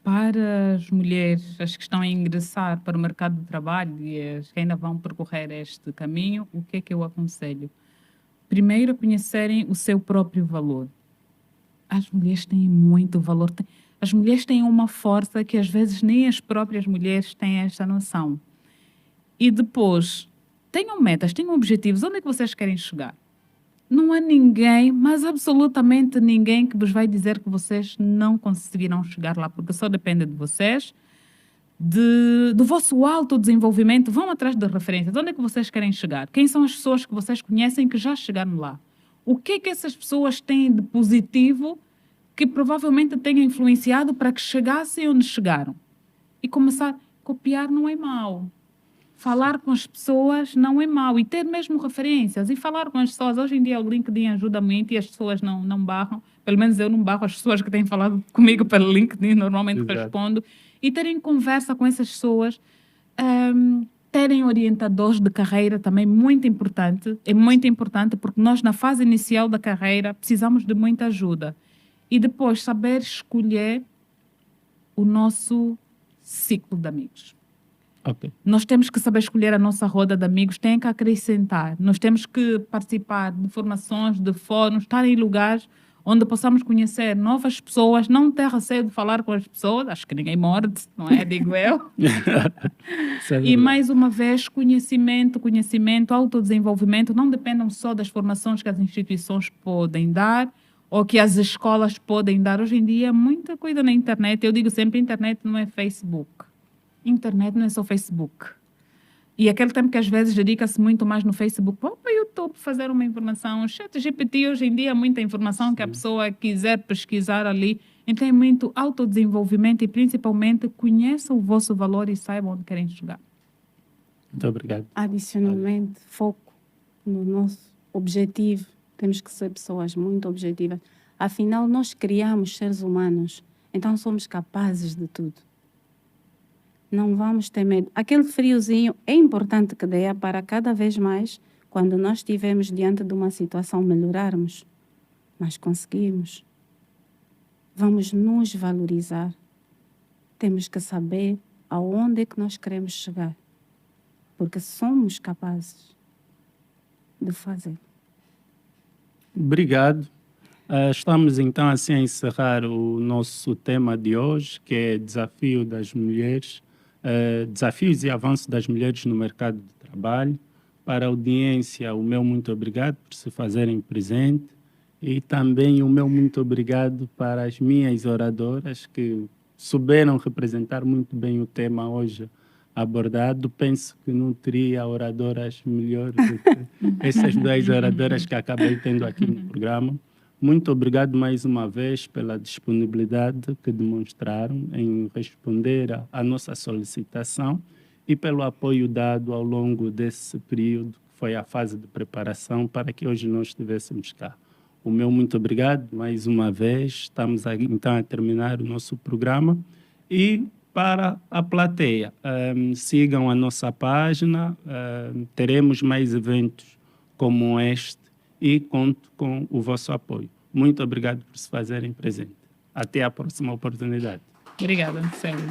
para as mulheres, as que estão a ingressar para o mercado de trabalho e as que ainda vão percorrer este caminho, o que é que eu aconselho? Primeiro, conhecerem o seu próprio valor. As mulheres têm muito valor. As mulheres têm uma força que às vezes nem as próprias mulheres têm esta noção. E depois, tenham metas, tenham objetivos. Onde é que vocês querem chegar? Não há ninguém, mas absolutamente ninguém, que vos vai dizer que vocês não conseguirão chegar lá, porque só depende de vocês, do vosso autodesenvolvimento. Vão atrás de referências. Onde é que vocês querem chegar? Quem são as pessoas que vocês conhecem que já chegaram lá? O que é que essas pessoas têm de positivo que provavelmente tenha influenciado para que chegassem onde chegaram? E começar a copiar não é mau. Falar com as pessoas não é mau. E ter mesmo referências. E falar com as pessoas. Hoje em dia o LinkedIn ajuda muito e as pessoas não barram. Pelo menos eu não barro as pessoas que têm falado comigo pelo LinkedIn. Normalmente respondo. E terem conversa com essas pessoas. Terem orientadores de carreira também muito importante. É muito importante porque nós na fase inicial da carreira precisamos de muita ajuda. E depois saber escolher o nosso ciclo de amigos. Okay. Nós temos que saber escolher a nossa roda de amigos, tem que acrescentar. Nós temos que participar de formações, de fóruns, estar em lugares onde possamos conhecer novas pessoas, não ter receio de falar com as pessoas. Acho que ninguém morde, não é? Digo eu. E mais uma vez, conhecimento, autodesenvolvimento, não dependam só das formações que as instituições podem dar ou que as escolas podem dar. Hoje em dia, muita coisa na internet. Eu digo sempre, internet não é Facebook. Internet não é só Facebook. E aquele tempo que às vezes dedica-se muito mais no Facebook, vou para o YouTube fazer uma informação. ChatGPT hoje em dia é muita informação que a pessoa quiser pesquisar ali. Então é muito autodesenvolvimento e principalmente conheçam o vosso valor e saibam onde querem chegar. Muito obrigado. Adicionalmente, foco no nosso objetivo. Temos que ser pessoas muito objetivas. Afinal, nós criamos seres humanos, então somos capazes de tudo. Não vamos ter medo. Aquele friozinho é importante que dê para cada vez mais, quando nós estivermos diante de uma situação, melhorarmos. Mas conseguimos. Vamos nos valorizar. Temos que saber aonde é que nós queremos chegar. Porque somos capazes de fazer. Obrigado. Estamos então assim a encerrar o nosso tema de hoje, que é desafio das mulheres. Desafios e avanços das mulheres no mercado de trabalho. Para a audiência, o meu muito obrigado por se fazerem presente e também o meu muito obrigado para as minhas oradoras que souberam representar muito bem o tema hoje abordado. Penso que não teria oradoras melhores do que essas duas oradoras que acabei tendo aqui no programa. Muito obrigado mais uma vez pela disponibilidade que demonstraram em responder à nossa solicitação e pelo apoio dado ao longo desse período, que foi a fase de preparação, para que hoje nós estivéssemos cá. O meu muito obrigado mais uma vez. Estamos aqui, então, a terminar o nosso programa. E para a plateia, sigam a nossa página, teremos mais eventos como este e conto com o vosso apoio. Muito obrigado por se fazerem presente. Até a próxima oportunidade. Obrigada, Célio.